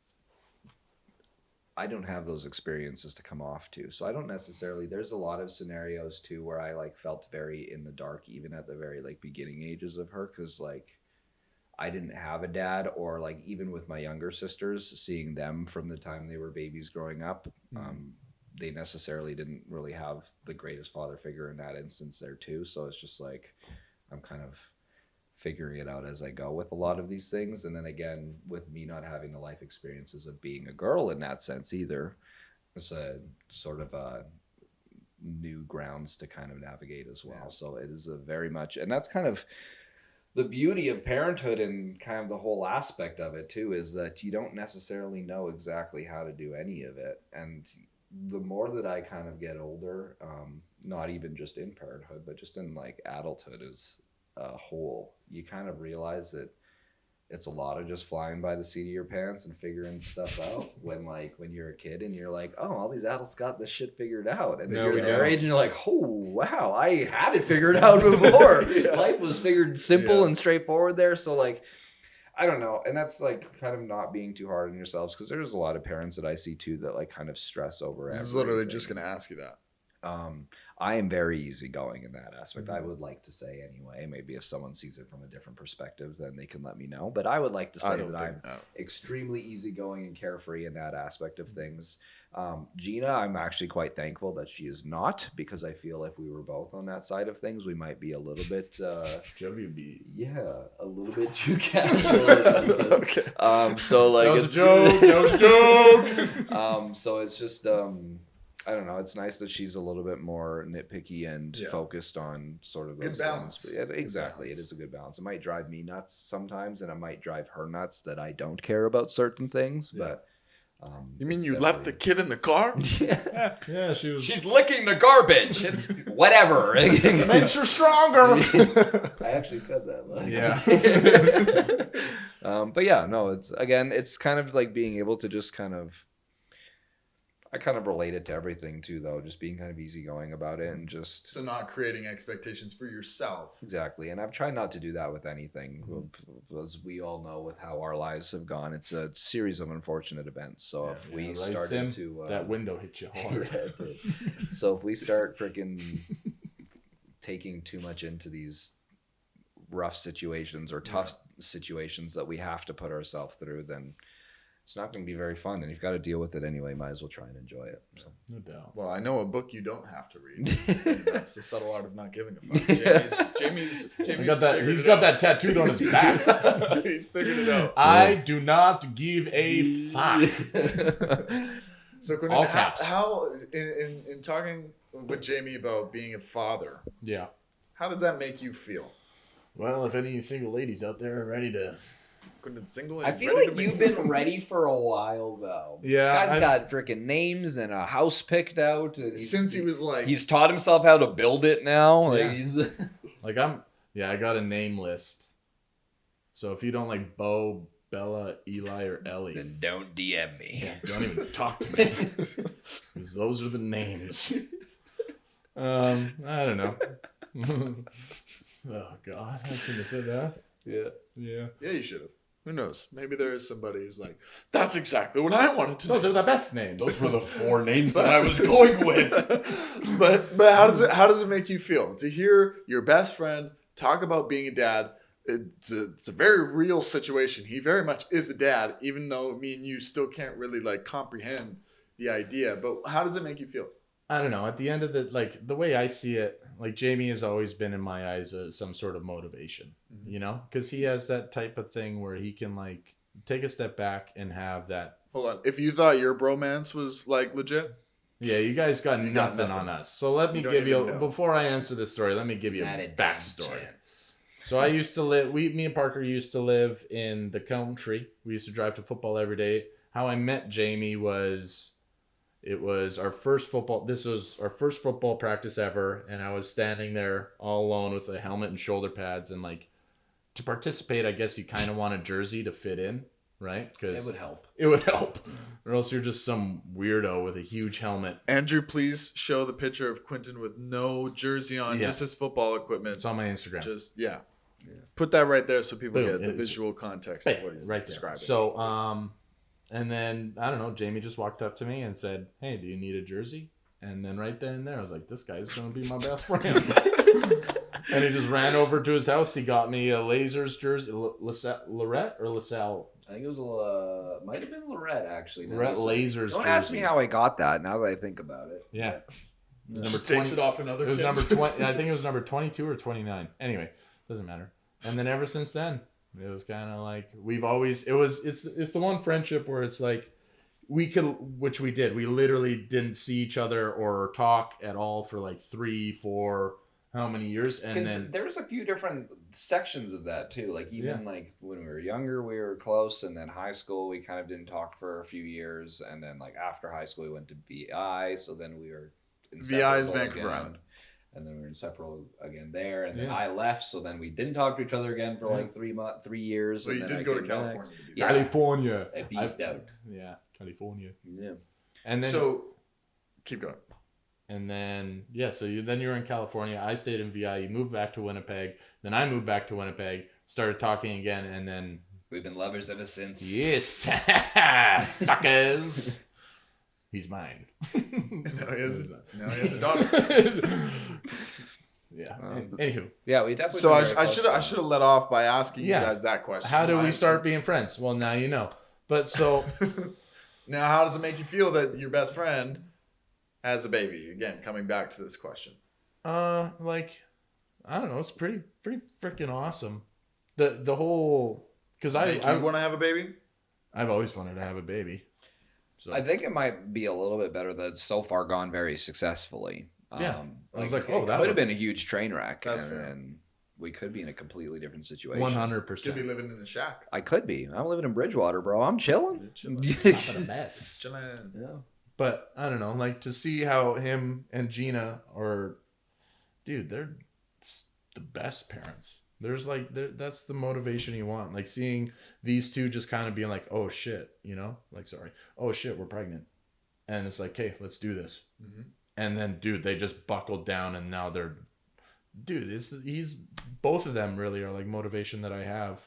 I don't have those experiences to come off to, so I don't necessarily, there's a lot of scenarios too where I like felt very in the dark even at the very like beginning ages of her, because like I didn't have a dad, or like even with my younger sisters, seeing them from the time they were babies growing up, they necessarily didn't really have the greatest father figure in that instance there too. So it's just like I'm kind of figuring it out as I go with a lot of these things. And then again, with me not having the life experiences of being a girl in that sense either, it's a sort of a new grounds to kind of navigate as well. So it is a very much, and that's kind of the beauty of parenthood and kind of the whole aspect of it too, is that you don't necessarily know exactly how to do any of it. And the more that I kind of get older, not even just in parenthood, but just in like adulthood as a whole, you kind of realize that it's a lot of just flying by the seat of your pants and figuring stuff out when you're a kid and you're like, oh, all these adults got this shit figured out. And then No, you're we their don't. age and you're like, oh, wow, I had it figured out before. Life was figured simple and straightforward there. So like, I don't know. And that's like kind of not being too hard on yourselves, because there's a lot of parents that I see too that like kind of stress over everything. I was literally just going to ask you that. I am very easygoing in that aspect. I would like to say anyway. Maybe if someone sees it from a different perspective, then they can let me know. But I would like to say that I'm extremely easygoing and carefree in that aspect of things. Gina, I'm actually quite thankful that she is not, because I feel if we were both on that side of things, we might be a little bit, WB. a little bit too casual. Okay. So like That was a joke. That was a joke. So it's just I don't know. It's nice that she's a little bit more nitpicky and focused on sort of those Good balance. things. But exactly. Good balance. It is a good balance. It might drive me nuts sometimes, and it might drive her nuts that I don't care about certain things. But You mean it's you left the kid in the car? yeah. Yeah, she was. She's licking the garbage. It's whatever. Makes her stronger. I actually said that. Like. Yeah. But yeah, no. It's kind of like being able to just kind of. I kind of relate it to everything too, though. Just being kind of easygoing about it and just. So not creating expectations for yourself. Exactly. And I've tried not to do that with anything. As we all know, with how our lives have gone, it's a series of unfortunate events. So if we started to. That window hit you hard. So if we start freaking taking too much into these rough situations or tough situations that we have to put ourselves through, then it's not going to be very fun. And you've got to deal with it anyway. Might as well try and enjoy it. So. No doubt. Well, I know a book you don't have to read. And that's The Subtle Art of Not Giving a Fuck. Jamie's He's got that tattooed on his back. He's figured it out. I do not give a fuck. So, Quentin, All caps. how in talking with Jamie about being a father, Yeah. how does that make you feel? Well, if any single ladies out there are ready to. Quentin's single. And I he's feel ready like to you've make- been ready for a while, though. Yeah, Guy's got freaking names and a house picked out. And since he was like. he's taught himself how to build it now. Like Yeah. he's Like I got a name list. So if you don't like Bo, Bella, Eli, or Ellie, then don't DM me. don't even talk to me. 'Cause those are the names. I don't know. Oh God, I shouldn't have said that. Yeah. Yeah. Yeah, you should have. Who knows? Maybe there is somebody who's like, that's exactly what I wanted to Those do. are the best names. Those were the 4 names that I was going with. but how does it make you feel to hear your best friend talk about being a dad? It's a very real situation. He very much is a dad, even though me and you still can't really like comprehend the idea. But how does it make you feel? I don't know. At the end of the way I see it, like Jamie has always been in my eyes some sort of motivation, you know, because he has that type of thing where he can like take a step back and have that. Hold on. If you thought your bromance was like legit, Yeah, you guys got You got nothing nothing. on us. So let me You don't give you even know. before I answer this story. Let me give you a backstory. So I used to live. Me and Parker used to live in the country. We used to drive to football every day. How I met Jamie was. It was our first football. This was our first football practice ever, and I was standing there all alone with a helmet and shoulder pads. And like, to participate, I guess you kind of want a jersey to fit in, right? Because It would help. It would help, or else you're just some weirdo with a huge helmet. Andrew, please show the picture of Quentin with no jersey on, Yeah. just his football equipment. It's on my Instagram. Just put that right there so people Boom. get the It's- visual context of what he's right there. describing. So, and then I don't know. Jamie just walked up to me and said, "Hey, do you need a jersey?" And then right then and there, I was like, "This guy's gonna be my best friend." And he just ran over to his house. He got me a Lasers jersey, Lorette or LaSalle. I think it was might have been Lorette actually. Now Lorette listen, Lasers. Don't ask me jersey. how I got that. Now that I think about it. Yeah. Number Just takes 20 it off another It was kid. number 20. I think it was number 22 or 29. Anyway, doesn't matter. And then ever since then, it was kind of like we've always. It's the one friendship where it's like we could, which we did. We literally didn't see each other or talk at all for like 3, 4, how many years? And then There's a few different sections of that too. Like even like when we were younger, we were close, and then high school we kind of didn't talk for a few years, and then like after high school we went to VI, so then we were VI is inseparable Vancouver again. Island. And then we were inseparable again there, and then Yeah. I left, so then we didn't talk to each other again for like 3 years. So and you then did I go to came back. California to do Yeah. California. I beast out. Yeah, California. Yeah. And then So keep going. And then, so then you were in California. I stayed in VI. You moved back to Winnipeg. Then I moved back to Winnipeg, started talking again, and then... We've been lovers ever since. Yes! Suckers! He's mine. Now he has a daughter. Yeah. Anywho. Yeah, we definitely. So been I very close should have let off by asking Yeah. you guys that question. How do we Why- start being friends? Well, now you know. But so... Now, how does it make you feel that your best friend has a baby? Again, coming back to this question. like, I don't know. It's pretty freaking awesome. The whole... Because I want to have a baby. I've always wanted to have a baby. So I think it might be a little bit better that it's so far gone very successfully. Yeah. I was like, it oh, that could have was- been a huge train wreck. That's and, fair. and we could be in a completely different situation. 100%. Could be living in a shack. I could be. I'm living in Bridgewater, bro. I'm chilling. Not a mess. Chilling. Yeah. But I don't know, like to see how him and Gina are, dude, they're the best parents. There's like, that's the motivation you want. Like seeing these two just kind of being like, oh shit, you know, like, sorry, oh shit, we're pregnant. And it's like, hey, let's do this. Mhm. And then, dude, they just buckled down and now they're, dude, he's both of them really are like motivation that I have.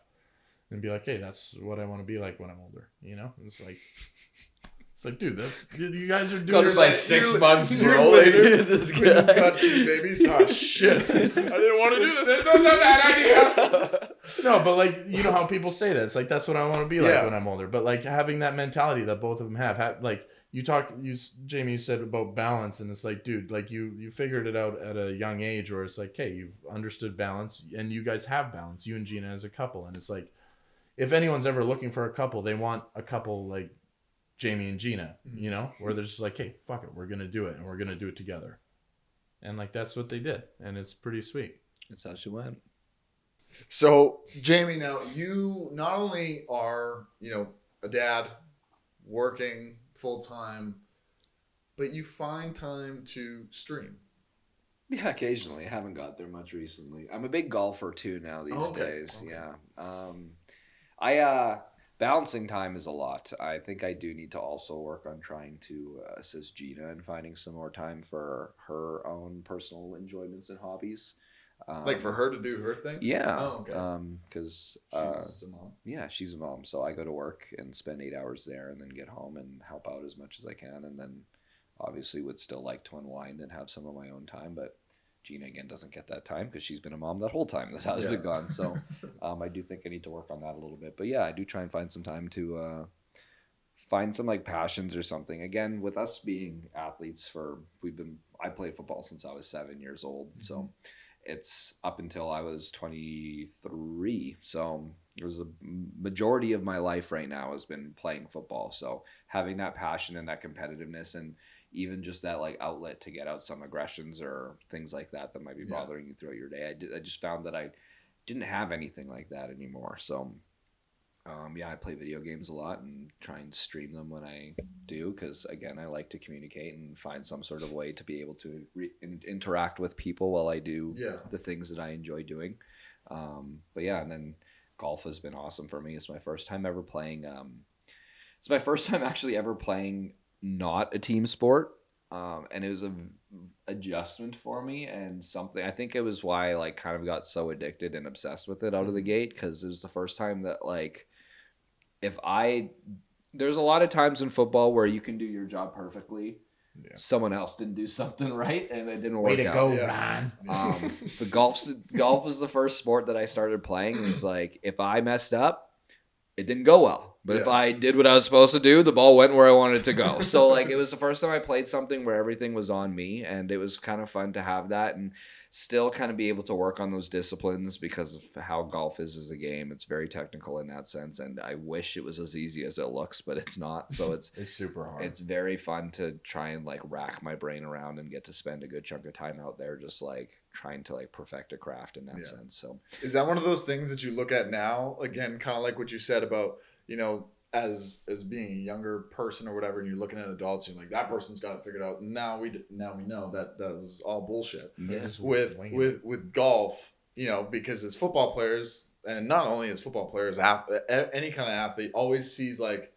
And be like, hey, that's what I want to be like when I'm older, you know? It's like, dude, you guys are doing Got by it. 6 months, you're bro. later. This Quinn's guy. got 2 babies. Oh shit! I didn't want to do this. That's not a bad idea. No, but like, you know how people say that. It's like, that's what I want to be like Yeah. when I'm older. But like having that mentality that both of them have like Jamie, you said about balance, and it's like, dude, like you figured it out at a young age where it's like, hey, you've understood balance and you guys have balance, you and Gina as a couple. And it's like, if anyone's ever looking for a couple, they want a couple like Jamie and Gina, you know, where they're just like, hey, fuck it, we're going to do it and we're going to do it together. And like, that's what they did. And it's pretty sweet. That's how she went. So, Jamie, now you not only are, a dad working full time, but you find time to stream. Yeah, occasionally. I haven't got there much recently. I'm a big golfer too now these days. Okay. Yeah. Balancing time is a lot. I think I do need to also work on trying to assist Gina in finding some more time for her own personal enjoyments and hobbies. Like for her to do her things? Yeah. Oh, okay. Because She's a mom. yeah, she's a mom, so I go to work and spend 8 hours there, and then get home and help out as much as I can, and then obviously would still like to unwind and have some of my own time, but Gina again doesn't get that time because she's been a mom that whole time this house has been gone. So I do think I need to work on that a little bit, but yeah, I do try and find some time to find some like passions or something. Again, with us being athletes, I played football since I was 7 years old, so it's up until I was 23. So it was a majority of my life right now has been playing football. So having that passion and that competitiveness, and even just that like outlet to get out some aggressions or things like that might be bothering you throughout your day. I just found that I didn't have anything like that anymore. So I play video games a lot and try and stream them when I do, because again, I like to communicate and find some sort of way to be able to interact with people while I do the things that I enjoy doing. But yeah, and then golf has been awesome for me. It's my first time ever playing. It's my first time actually ever playing not a team sport, and it was an adjustment for me, and something I think it was why I like kind of got so addicted and obsessed with it out of the gate, because it was the first time that like there's a lot of times in football where you can do your job perfectly, someone else didn't do something right and it didn't work Way to out. go, Ron. The golf was the first sport that I started playing. It was like, if I messed up, it didn't go well. But if I did what I was supposed to do, the ball went where I wanted it to go. So like, it was the first time I played something where everything was on me, and it was kind of fun to have that. And still kind of be able to work on those disciplines because of how golf is as a game. It's very technical in that sense, and I wish it was as easy as it looks, but it's not. So it's super hard. it's very fun to try and like rack my brain around and get to spend a good chunk of time out there just like trying to like perfect a craft in that sense. So Is that one of those things that you look at now, again, kind of like what you said about, you know, as being a younger person or whatever, and you're looking at adults, you're like, that person's got it figured out. Now we know that was all bullshit. yeah. With golf, you know, because as football players, and not only as football players, any kind of athlete always sees like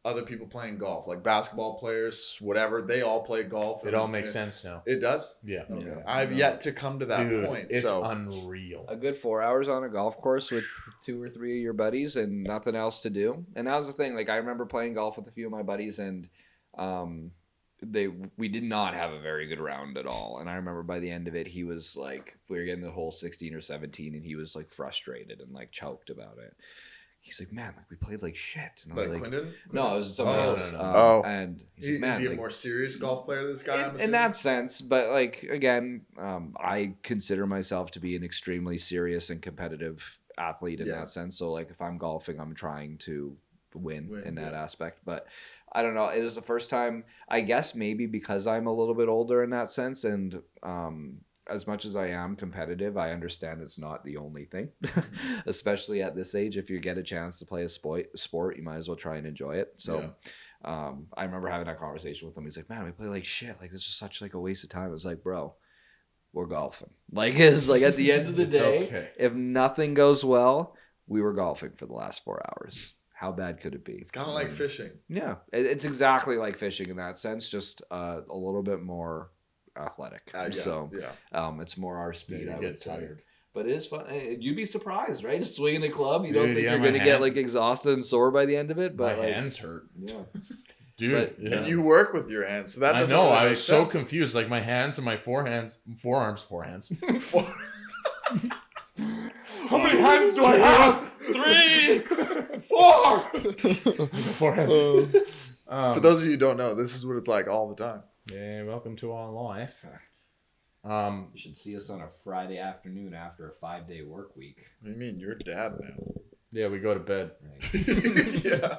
other people playing golf, like basketball players, whatever. They all play golf. It all makes sense now. It does. Yeah. Okay. Yeah. I've yet to come to that Dude, point. it's So unreal. A good 4 hours on a golf course with 2 or 3 of your buddies and nothing else to do. And that was the thing. Like I remember playing golf with a few of my buddies, and we did not have a very good round at all. And I remember by the end of it, he was like, we were getting the hole 16 or 17, and he was like frustrated and like choked about it. He's like, man, like we played like shit. And I was like like, Quindon? no, it was somebody Oh, else. no. And he's Is like, man, he a like, more serious golf player, this guy? I'm in assuming? that sense, but like again, I consider myself to be an extremely serious and competitive athlete in Yeah. that sense. So like if I'm golfing, I'm trying to win in that yeah. aspect. But I don't know. It was the first time, I guess maybe because I'm a little bit older in that sense, and as much as I am competitive, I understand it's not the only thing, especially at this age. If you get a chance to play a sport, you might as well try and enjoy it. So I remember having that conversation with him. He's like, man, we play like shit. Like, it's just such like a waste of time. I was like, bro, we're golfing. Like, it's like at the end of the It's day, okay. if nothing goes well, we were golfing for the last 4 hours. How bad could it be? It's kind of like fishing. Yeah, it's exactly like fishing in that sense, just a little bit more athletic. So it's more our speed. You I get would say. tired. But it is fun. You'd be surprised, right? Just swinging a club, you don't Dude, think yeah, you're my gonna get hand- like exhausted and sore by the end of it. My But like, hands hurt. yeah, Dude. But- yeah. And you work with your hands, so that I doesn't know. really I make was so sense. confused. Like my hands and my forehands. How many hands do I have? 3, 4. Forehands. For those of you who don't know, this is what it's like all the time. Yeah, welcome to our life. you should see us on a Friday afternoon after a 5-day work week. What do you mean? You're a dad now. Yeah, we go to bed. Right? Yeah.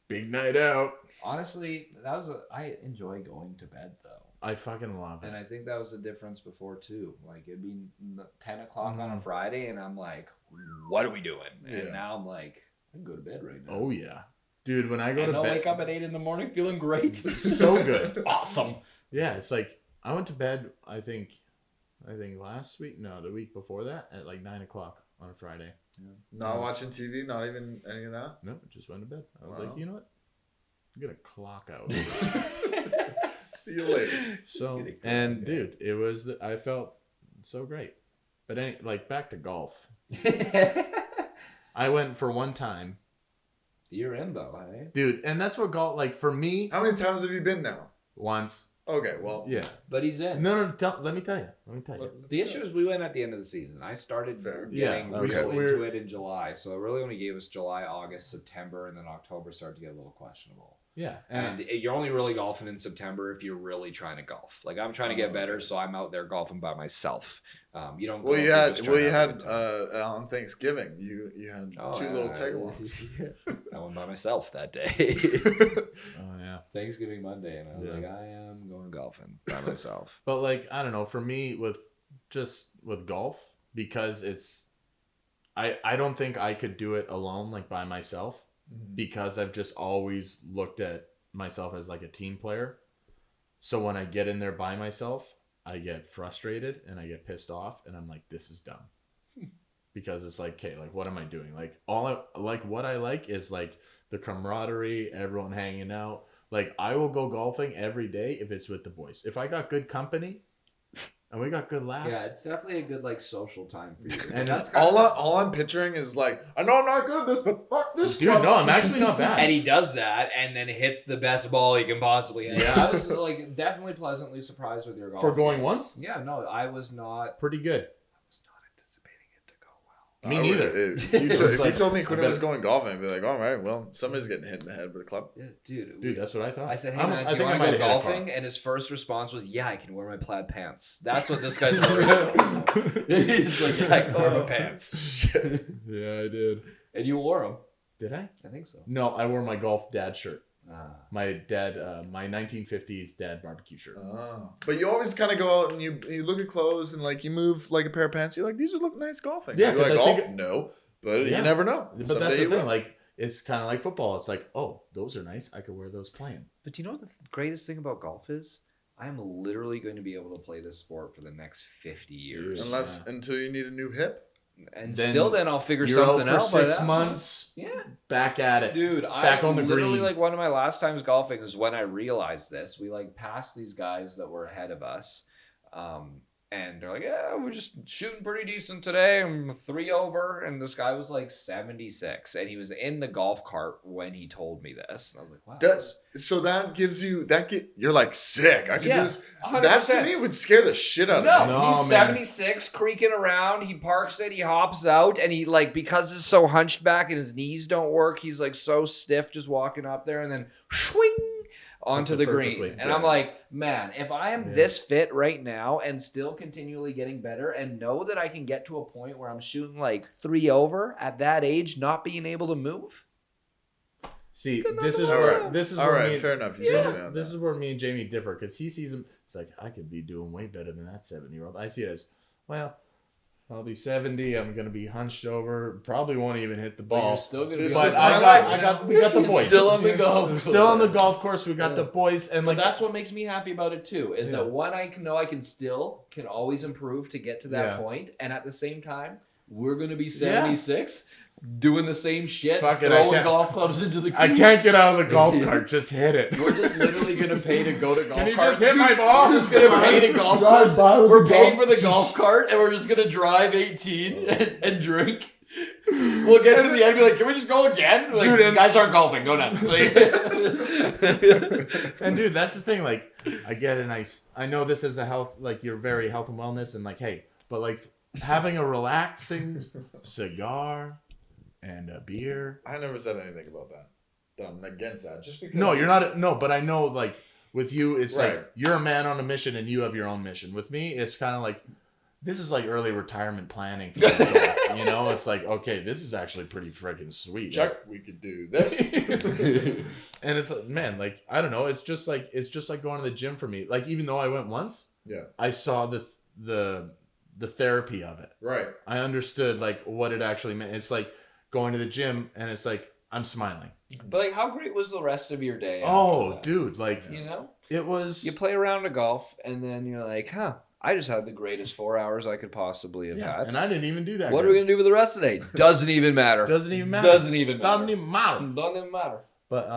Big night out. Honestly, I enjoy going to bed though. I fucking love And it. I think that was the difference before too. Like it'd be 10 o'clock on a Friday, and I'm like, "What are we doing?" And Yeah. now I'm like, "I can go to bed right now." Oh yeah, dude. When I go and to I'll bed, wake up at 8 in the morning feeling great. so good. Awesome. Yeah, it's like I went to bed. I think last week. No, the week before that at like 9 o'clock on a Friday. Not watching TV, not even any of that. No, just went to bed. I was Wow. like, you know what? I'm gonna clock out. See you later. So Getting and clock out. dude, it was I felt so great. But like back to golf. I went for one time, You're in though, hey? dude, and that's what golf like for me. How many times have you been now? Once, Okay, well. yeah. But he's in. No, let me tell you. The issue is we went at the end of the season. I started Fair. getting Yeah, real okay. into it in July, so it really only gave us July, August, September, and then October started to get a little questionable. Yeah, And you're only really golfing in September if you're really trying to golf. Like I'm trying to get better, so I'm out there golfing by myself. You don't. Well, golf, you you're had just trying to have a good time. on Thanksgiving. You had two little tagalongs. I went by myself that day. oh yeah. Thanksgiving Monday, and I was Yeah. like, I am going golfing by myself. But like I don't know, for me with golf, because it's I don't think I could do it alone, like by myself, because I've just always looked at myself as like a team player. So when I get in there by myself, I get frustrated and I get pissed off, and I'm like, this is dumb. Because it's like, okay, like what am I doing? Like what I like is like the camaraderie, everyone hanging out. Like I will go golfing every day if it's with the boys. If I got good company and we got good laughs. Yeah, it's definitely a good like social time for you. And that's All I'm picturing is like, I know I'm not good at this, but fuck this dude, club. no, I'm actually not bad. and he does that and then hits the best ball he can possibly hit. Yeah. I was like definitely pleasantly surprised with your golf. For going once? Yeah, no, I was not Pretty good. I was not anticipating it to go well. Me I would- neither. If you, It was if you like, told me I Quinn bet- was going golfing, I'd be like, all right, well, somebody's getting hit in the head with a club. Yeah, dude. Dude, that's what I thought. I said, hey, almost- man, do you want to might go have hit a car. golfing? And his first response was, yeah, I can wear my plaid pants. That's what this guy's worried about. He's like, yeah, I can wear my pants. Yeah, I did. And you wore them. Did I? I think so. No, I wore my golf dad shirt. Ah. My dad, my 1950s dad barbecue shirt. Oh. But you always kind of go out and you look at clothes and like you move like a pair of pants. You're like, these would look nice golfing. Yeah, You're like, 'cause I golf? think- No, but Yeah. you never know. But Someday that's the you thing. will. Like, it's kind of like football. It's like, oh, those are nice. I could wear those playing. But do you know what the greatest thing about golf is? I am literally going to be able to play this sport for the next 50 years. Unless until you need a new hip. And Then then I'll figure You're something out out. for by 6 that months. Yeah. Back at it. Dude, Back on the literally green. like one of my last times golfing is when I realized this. We like passed these guys that were ahead of us. And they're like, yeah, we're just shooting pretty decent today. I'm 3 over. And this guy was like 76. And he was in the golf cart when he told me this. And I was like, wow. So that gives you you're like sick. I can Yeah, do this. 100%. That to me would scare the shit out of No, me. No, he's man. 76, creaking around. He parks it, he hops out, and he like because it's so hunched back and his knees don't work, he's like so stiff just walking up there and then swing onto the green. Perfectly. And I'm like, man, if I am Yeah. this fit right now and still continually getting better and know that I can get to a point where I'm shooting like 3 over at that age, not being able to move. See, Good this is enough. where Alright. this is All where right, me, fair enough. You this, sold me on this that. is where me and Jamie differ because he sees him. It's like I could be doing way better than that 7-year-old. I see it as, well, I'll be 70. I'm gonna be hunched over. Probably won't even hit the But ball. you're still gonna be This But is I my got, life I now. got, we got the boys. Still on the golf. Still on the golf course. We got the boys, and But like that's what makes me happy about it too. Is Yeah. that one I can know I can always improve to get to that Yeah. point, and at the same time, we're gonna be 76, doing the same shit, Fuck it, I throwing can't- golf clubs into the. I green. can't get out of the golf cart. Just hit it. We're just literally gonna pay to go to golf Can you cart. just hit my ball? Just gonna pay to golf Drive course. by with We're the paying golf- for the golf cart, and we're just gonna drive 18 and drink. We'll get to the end, and be like, "Can we just go again?" We're like, Dude, you and- guys aren't golfing. Go nuts. And dude, that's the thing. Like, I get a nice. I know this is a health. Like, you're very health and wellness, and like, hey, but like having a relaxing cigar and a beer. I never said anything about that. I'm against that. Just because. No, you're not. No, but I know like with you, it's Right. like you're a man on a mission, and you have your own mission. With me, it's kind of like. This is like early retirement planning. For myself, you know, it's like, okay, this is actually pretty freaking sweet. Chuck, we could do this. And it's like, man, like, I don't know. It's just like going to the gym for me. Like, even though I went once, Yeah. I saw the therapy of it. Right. I understood like what it actually meant. It's like going to the gym and it's like, I'm smiling. But like, how great was the rest of your day? Oh, after that? dude, like You know, it was. you play a round of golf, and then you're like, "Huh, I just had the greatest 4 hours I could possibly have Yeah, had." and I didn't even do that. What are we gonna do with the rest of the day? Doesn't even matter. Doesn't even matter. Doesn't even matter. Doesn't even matter. Doesn't even matter. But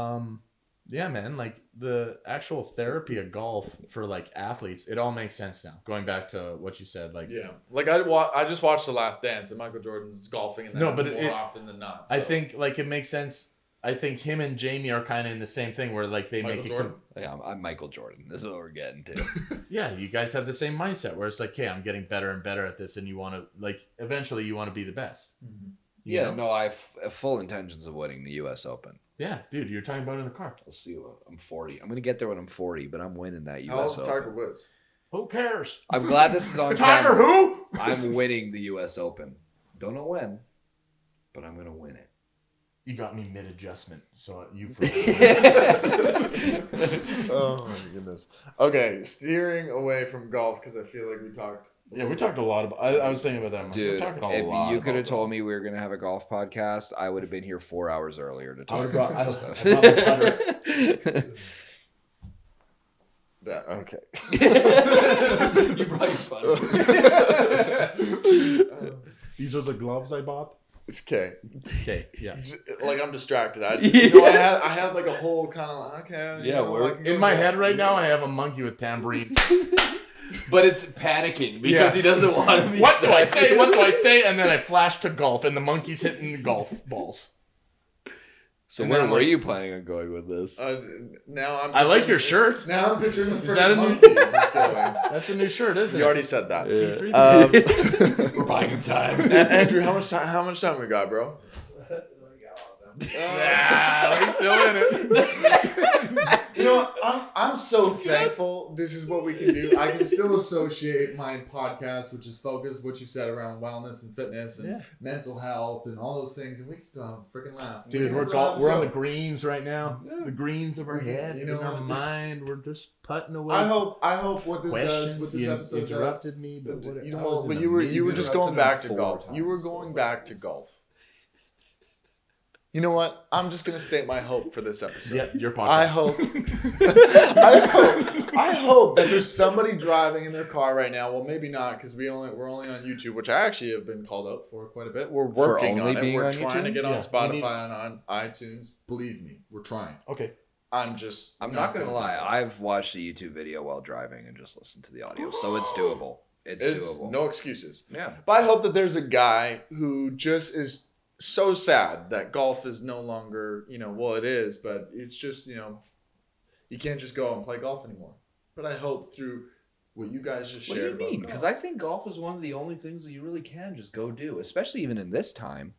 yeah, man, like the actual therapy of golf for like athletes, it all makes sense now. Going back to what you said, like Yeah. Like I just watched The Last Dance and Michael Jordan's golfing and that No, but more it- often than not. I so. think like it makes sense. I think him and Jamie are kind of in the same thing where like they Michael make it. Jordan. Yeah, I'm Michael Jordan. This is what we're getting to. Yeah, you guys have the same mindset where it's like, hey, I'm getting better and better at this, and you want to like eventually you want to be the best. You Yeah, know? no, I have full intentions of winning the U.S. Open. Yeah, dude, you're talking about it in the car. We'll see. I'm 40. I'm gonna get there when I'm 40, but I'm winning that How old U.S. is Open. Tiger Woods? Who cares? I'm glad this is on Tiger camera. who? I'm winning the U.S. Open. Don't know when, but I'm gonna win it. You got me mid adjustment, so you. Oh my goodness. Okay, steering away from golf because I feel like we talked. Yeah, we talked a lot about. I was thinking about that. We're Dude, talking a if lot you could have about told me we were gonna have a golf podcast, I would have been here 4 hours earlier to I talk would've about brought- this I stuff. brought my putter. That okay. You brought your putter. These are the gloves I bought. Okay. Okay, yeah. Like I'm distracted. I had like a whole kind of okay. Yeah, we're- I can go In my with head that. right now, I have a monkey with tambourine. But it's panicking because Yeah. he doesn't want to be. What do I say? What do I say? And then I flash to golf, and the monkey's hitting golf balls. So And where then were I'm you planning on going with this? Now I'm. I like picturing- your shirt. Now I'm picturing the that a freaking new- monkey just going. That's a new shirt, isn't You it? already said that. C3PO. We're buying him time. Andrew, how much time we got, bro? Yeah, we're still in it. You know, I'm so thankful. This is what we can do. I can still associate my podcast, which is focused, what you said around wellness and fitness and mental health and all those things, and we can still have a freaking laugh. We Dude, can we're still have a we're on the joke. greens right now. The greens of our We can- head, you know in our what? mind. We're just putting away. I hope what this does, questions. what this You episode does. interrupted me, but what, You I know was what? But in you the were meat just of it. going back to four golf. You were times, going so back to golf. You know what? I'm just gonna state my hope for this episode. Yeah, your podcast. I hope. I hope that there's somebody driving in their car right now. Well, maybe not, because we're only on YouTube, which I actually have been called out for quite a bit. We're working only on it. being We're on trying to YouTube? get on Yeah, Spotify we need- and on iTunes. Believe me, we're trying. Okay. I'm just. I'm not gonna good at lie. this stuff. I've watched a YouTube video while driving and just listened to the audio, so it's doable. It's doable. no excuses. Yeah. But I hope that there's a guy who just is so sad that golf is no longer, well, it is, but it's just, you can't just go out and play golf anymore. But I hope through what you guys just What do shared you about mean? golf. Because I think golf is one of the only things that you really can just go do, especially even in this time.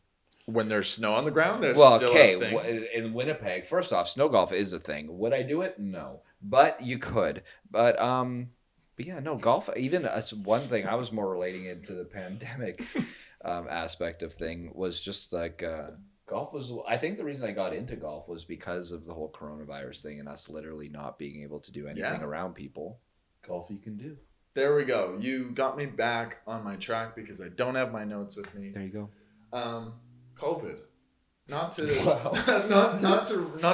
When there's snow on the ground, there's Well, still okay, a thing. in Winnipeg, first off, snow golf is a thing. Would I do it? No, but you could. But yeah, no, golf. Even as one thing, I was more relating it to the pandemic aspect of thing was just like golf was. I think the reason I got into golf was because of the whole coronavirus thing and us literally not being able to do anything around people. Golf, you can do. There we go. You got me back on my track because I don't have my notes with me. There you go. COVID. Not to not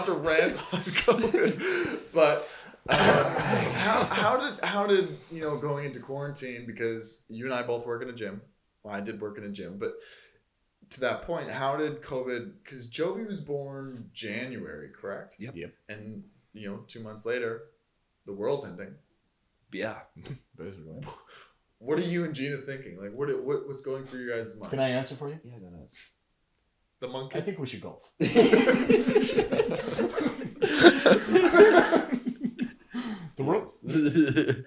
to rant on COVID, but how did going into quarantine, because you and I both work in a gym. Well, I did work in a gym, but to that point, how did COVID? Because Jovi was born January, correct? Yep. And 2 months later, the world's ending. Yeah. Basically. What are you and Gina thinking? Like, what's going through your guys' mind? Can I answer for you? Yeah, no. The monkey. I think we should golf. The world.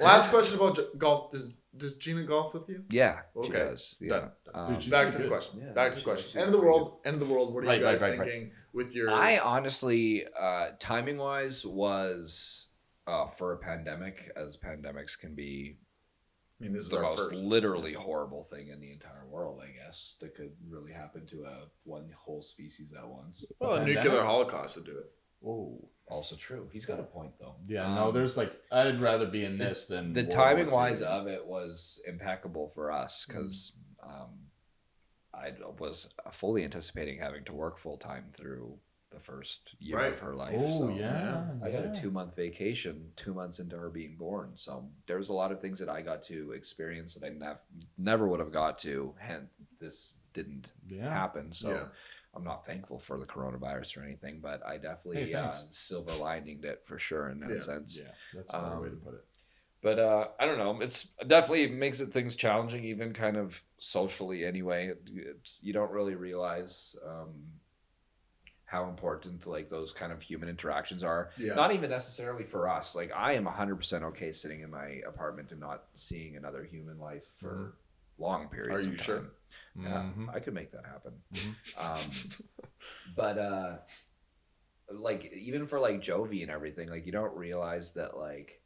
Last question about golf. Does Gina golf with you? Yeah. Okay. She does. Yeah. Done. She's Back pretty to the good. question. Yeah, Back to the she- question. she's End of the pretty world. End of the world. What are you Right, guys right. thinking with your? I honestly, timing wise, was for a pandemic, as pandemics can be this is the our most first. literally horrible thing in the entire world, I guess, that could really happen to one whole species at once. Well, a Pandemic? nuclear holocaust would do it. Whoa. Also true. He's got a point, though. Yeah, no, there's I'd rather be in this than The World timing War wise II. of it was impeccable for us because I was fully anticipating having to work full time through the first year Right. of her life. Oh, so yeah. I got a yeah. 2-month vacation 2 months into her being born. So there's a lot of things that I got to experience that I never would have got to had this didn't Yeah. happen. So Yeah. I'm not thankful for the coronavirus or anything, but I definitely Hey, thanks. silver lininged it for sure in that Yeah. sense. Yeah, that's a way to put it. But I don't know. It's definitely makes it things challenging, even kind of socially. Anyway, you don't really realize how important like those kind of human interactions are. Yeah. Not even necessarily for us. Like I am 100% okay sitting in my apartment and not seeing another human life for long periods. Are you of sure? time. Yeah, I could make that happen. Mm-hmm. But like even for like Jovi and everything, like you don't realize that like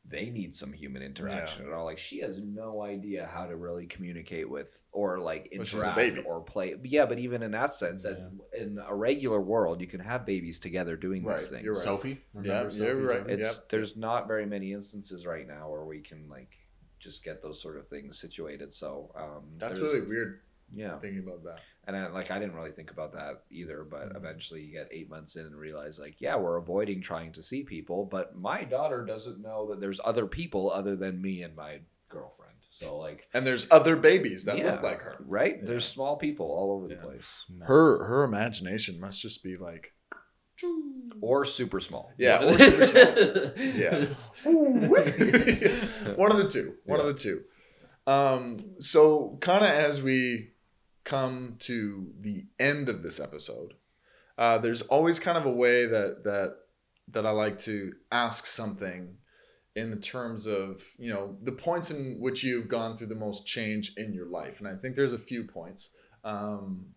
they need some human interaction at all. Like she has no idea how to really communicate with or like Well, she's a interact baby. or play. Yeah, but even in that sense, that in a regular world, you can have babies together doing Right, these things. you're right. Sophie? Yeah, Remember you're Sophie? right. It's Yep. there's not very many instances right now where we can like just get those sort of things situated. So That's there's- really weird yeah. thinking about that. And I didn't really think about that either, but eventually you get 8 months in and realize like, yeah, we're avoiding trying to see people, but my daughter doesn't know that there's other people other than me and my girlfriend. So like, And there's other babies that yeah, look like her. right? There's small people all over the Yeah. place, Her imagination must just be like, or super small. yeah, or super small. Yeah. One of the two. One of the two. So kind of as we come to the end of this episode, there's always kind of a way that I like to ask something in the terms of, the points in which you've gone through the most change in your life. And I think there's a few points,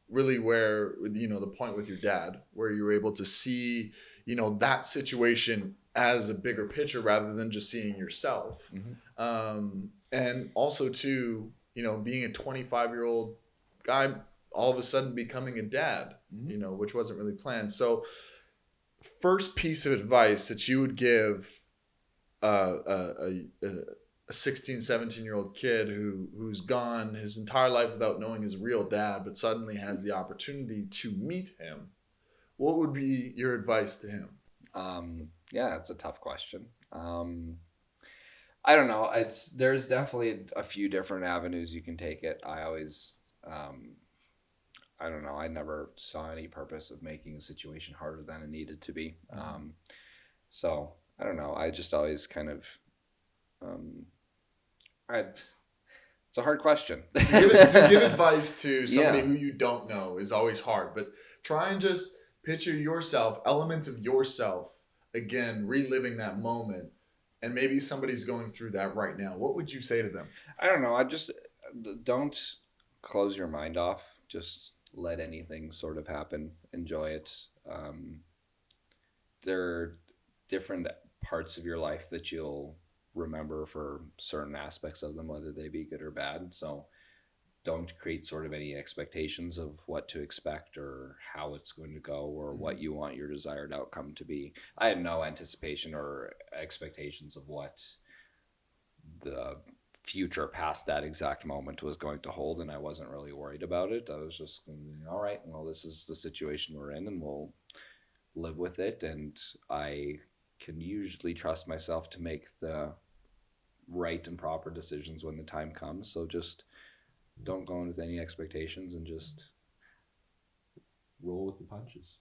really where, the point with your dad, where you were able to see, that situation as a bigger picture rather than just seeing yourself. And also too, being a 25-year-old guy, all of a sudden becoming a dad, which wasn't really planned. So first piece of advice that you would give a 16, 17-year-old kid who's gone his entire life without knowing his real dad, but suddenly has the opportunity to meet him, what would be your advice to him? Yeah, it's a tough question. I don't know. There's definitely a few different avenues you can take it. I always, I don't know. I never saw any purpose of making a situation harder than it needed to be. So I don't know. I just always kind of, it's a hard question. To give advice to somebody Yeah. who you don't know is always hard, but try and just picture yourself, elements of yourself, again, reliving that moment. And maybe somebody's going through that right now. What would you say to them? I don't know. I just don't close your mind off. Just let anything sort of happen. Enjoy it. There are different parts of your life that you'll remember for certain aspects of them, whether they be good or bad. So don't create sort of any expectations of what to expect or how it's going to go or what you want your desired outcome to be. I had no anticipation or expectations of what the future past that exact moment was going to hold, and I wasn't really worried about it. I was just all right, well, this is the situation we're in and we'll live with it, and I can usually trust myself to make the right and proper decisions when the time comes. So just don't go in with any expectations and just roll with the punches.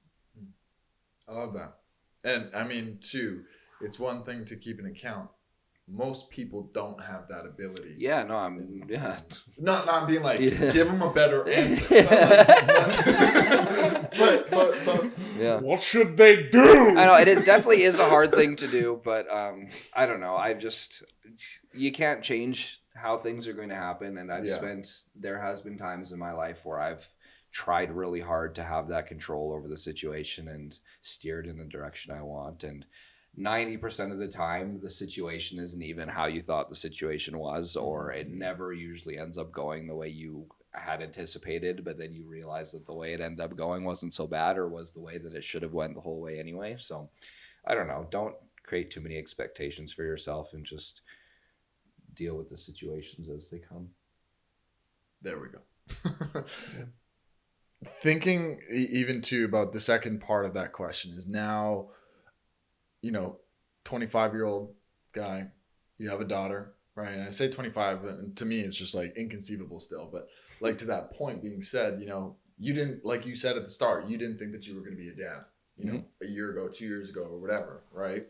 I love that. And I mean, too, it's one thing to keep an account. Most people don't have that ability. Yeah, no, I'm, yeah. Not being like, Yeah. give them a better answer. But Yeah. What should they do? I know it definitely is a hard thing to do, but I don't know. You can't change how things are going to happen, and there has been times in my life where I've tried really hard to have that control over the situation and steered in the direction I want, and 90% of the time the situation isn't even how you thought the situation was, or it never usually ends up going the way you had anticipated, but then you realize that the way it ended up going wasn't so bad, or was the way that it should have went the whole way anyway. So I don't know, don't create too many expectations for yourself and just deal with the situations as they come. there we go. Thinking even too about the second part of that question is now, 25-year-old guy, you have a daughter, right? And I say 25, and to me, it's just like inconceivable still. But like to that point being said, you didn't, like you said at the start, you didn't think that you were going to be a dad, a year ago, 2 years ago, or whatever, right?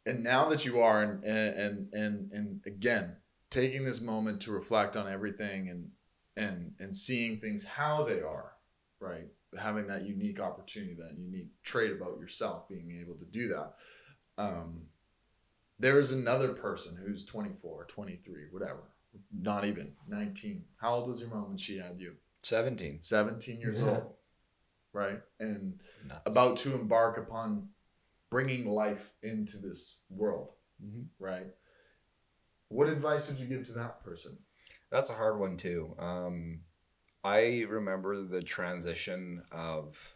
And now that you are, and again, taking this moment to reflect on everything and seeing things how they are, right? Having that unique opportunity, that unique trait about yourself, being able to do that. There is another person who's 24, 23, whatever, not even 19. How old was your mom when she had you? 17. 17 years old, right? And Nuts. about to embark upon bringing life into this world, right? What advice would you give to that person? That's a hard one too. I remember the transition of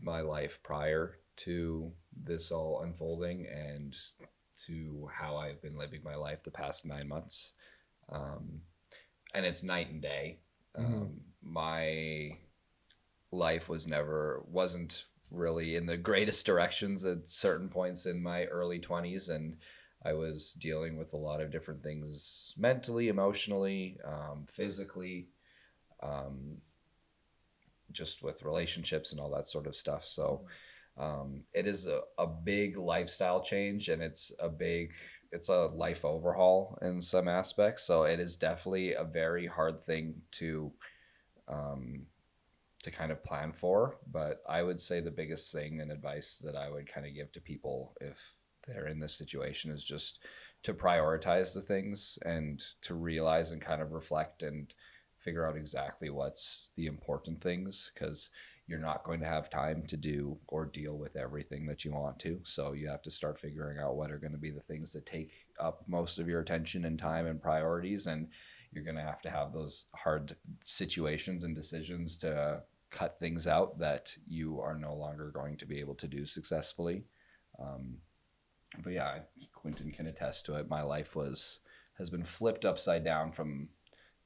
my life prior to this all unfolding and to how I've been living my life the past 9 months. And it's night and day. My life wasn't really in the greatest directions at certain points in my early 20s, and I was dealing with a lot of different things mentally, emotionally, physically, just with relationships and all that sort of stuff. So it is a big lifestyle change, and it's a life overhaul in some aspects. So it is definitely a very hard thing to kind of plan for. But I would say the biggest thing and advice that I would kind of give to people if they're in this situation is just to prioritize the things and to realize and kind of reflect and figure out exactly what's the important things, because you're not going to have time to do or deal with everything that you want to. So you have to start figuring out what are going to be the things that take up most of your attention and time and priorities. And you're going to have those hard situations and decisions to cut things out that you are no longer going to be able to do successfully. But yeah, Quentin can attest to it. My life has been flipped upside down from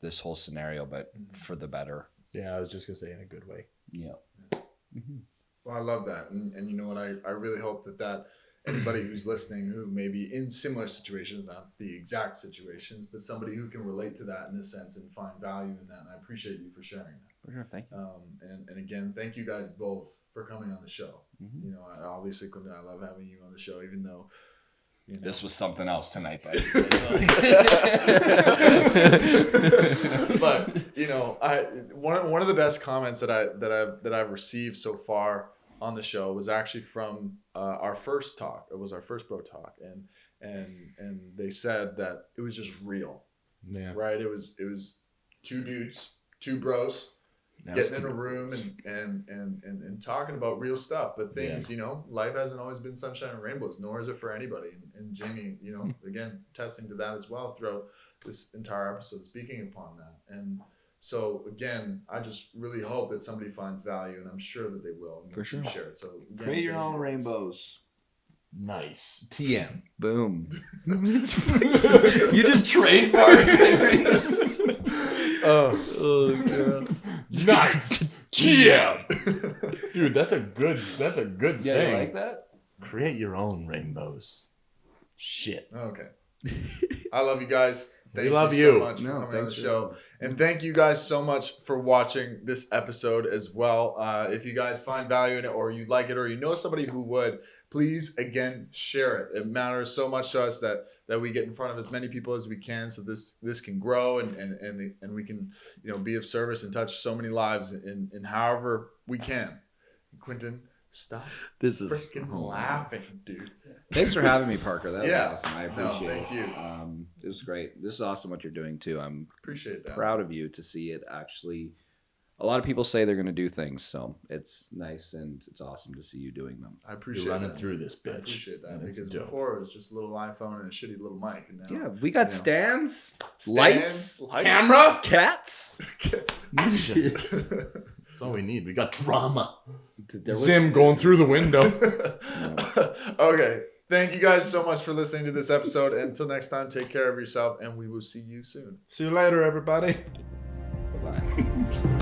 this whole scenario, but for the better. Yeah, I was just gonna say in a good way. Yeah. Well, I love that. And you know what? I really hope that anybody who's listening who may be in similar situations, not the exact situations, but somebody who can relate to that in a sense and find value in that. And I appreciate you for sharing that. For sure. Thank you. And again, thank you guys both for coming on the show. You know, obviously, Quentin, I love having you on the show, even though, you know, This was something else tonight, but but you know, one of the best comments that I've received so far on the show was actually from our first talk. It was our first bro talk, and they said that it was just real, Yeah. right? It was two dudes, two bros, getting in a room and talking about real stuff. But things, you know, life hasn't always been sunshine and rainbows, nor is it for anybody. And Jamie, you know, again, attesting to that as well throughout this entire episode, speaking upon that. And so, again, I just really hope that somebody finds value, and I'm sure that they will. And For sure. Share it. So, again, Create your thank own you guys. rainbows. Nice. TM. boom. You just trademarked. Oh god. Nice. TM. Dude, that's a good Yeah, saying. you like that? Create your own rainbows. Shit. Okay. I love you guys. Thank love you so you. much for No, coming on thanks the for show. And thank you guys so much for watching this episode as well. If you guys find value in it, or you like it, or you know somebody who would, please, again, share it. It matters so much to us that we get in front of as many people as we can, so this can grow and we can, you know, be of service and touch so many lives in however we can. Quentin, stop This is freaking laughing, dude. Thanks for having me, Parker. That was Yeah. awesome. I No, appreciate thank it. you. It was great. This is awesome what you're doing too. I'm Appreciate that. proud of you to see it actually. A lot of people say they're going to do things, so it's nice and it's awesome to see you doing them. I appreciate You're running that. through this I bitch. appreciate that, and it's because dope. before it was just a little iPhone and a shitty little mic, and now Yeah, we got you know, stands, stands, lights, Camera. cats. Action. That's all we need. We got drama. There was- Zim going through the window. Okay, thank you guys so much for listening to this episode. Until next time, take care of yourself, and we will see you soon. See you later, everybody. Bye-bye.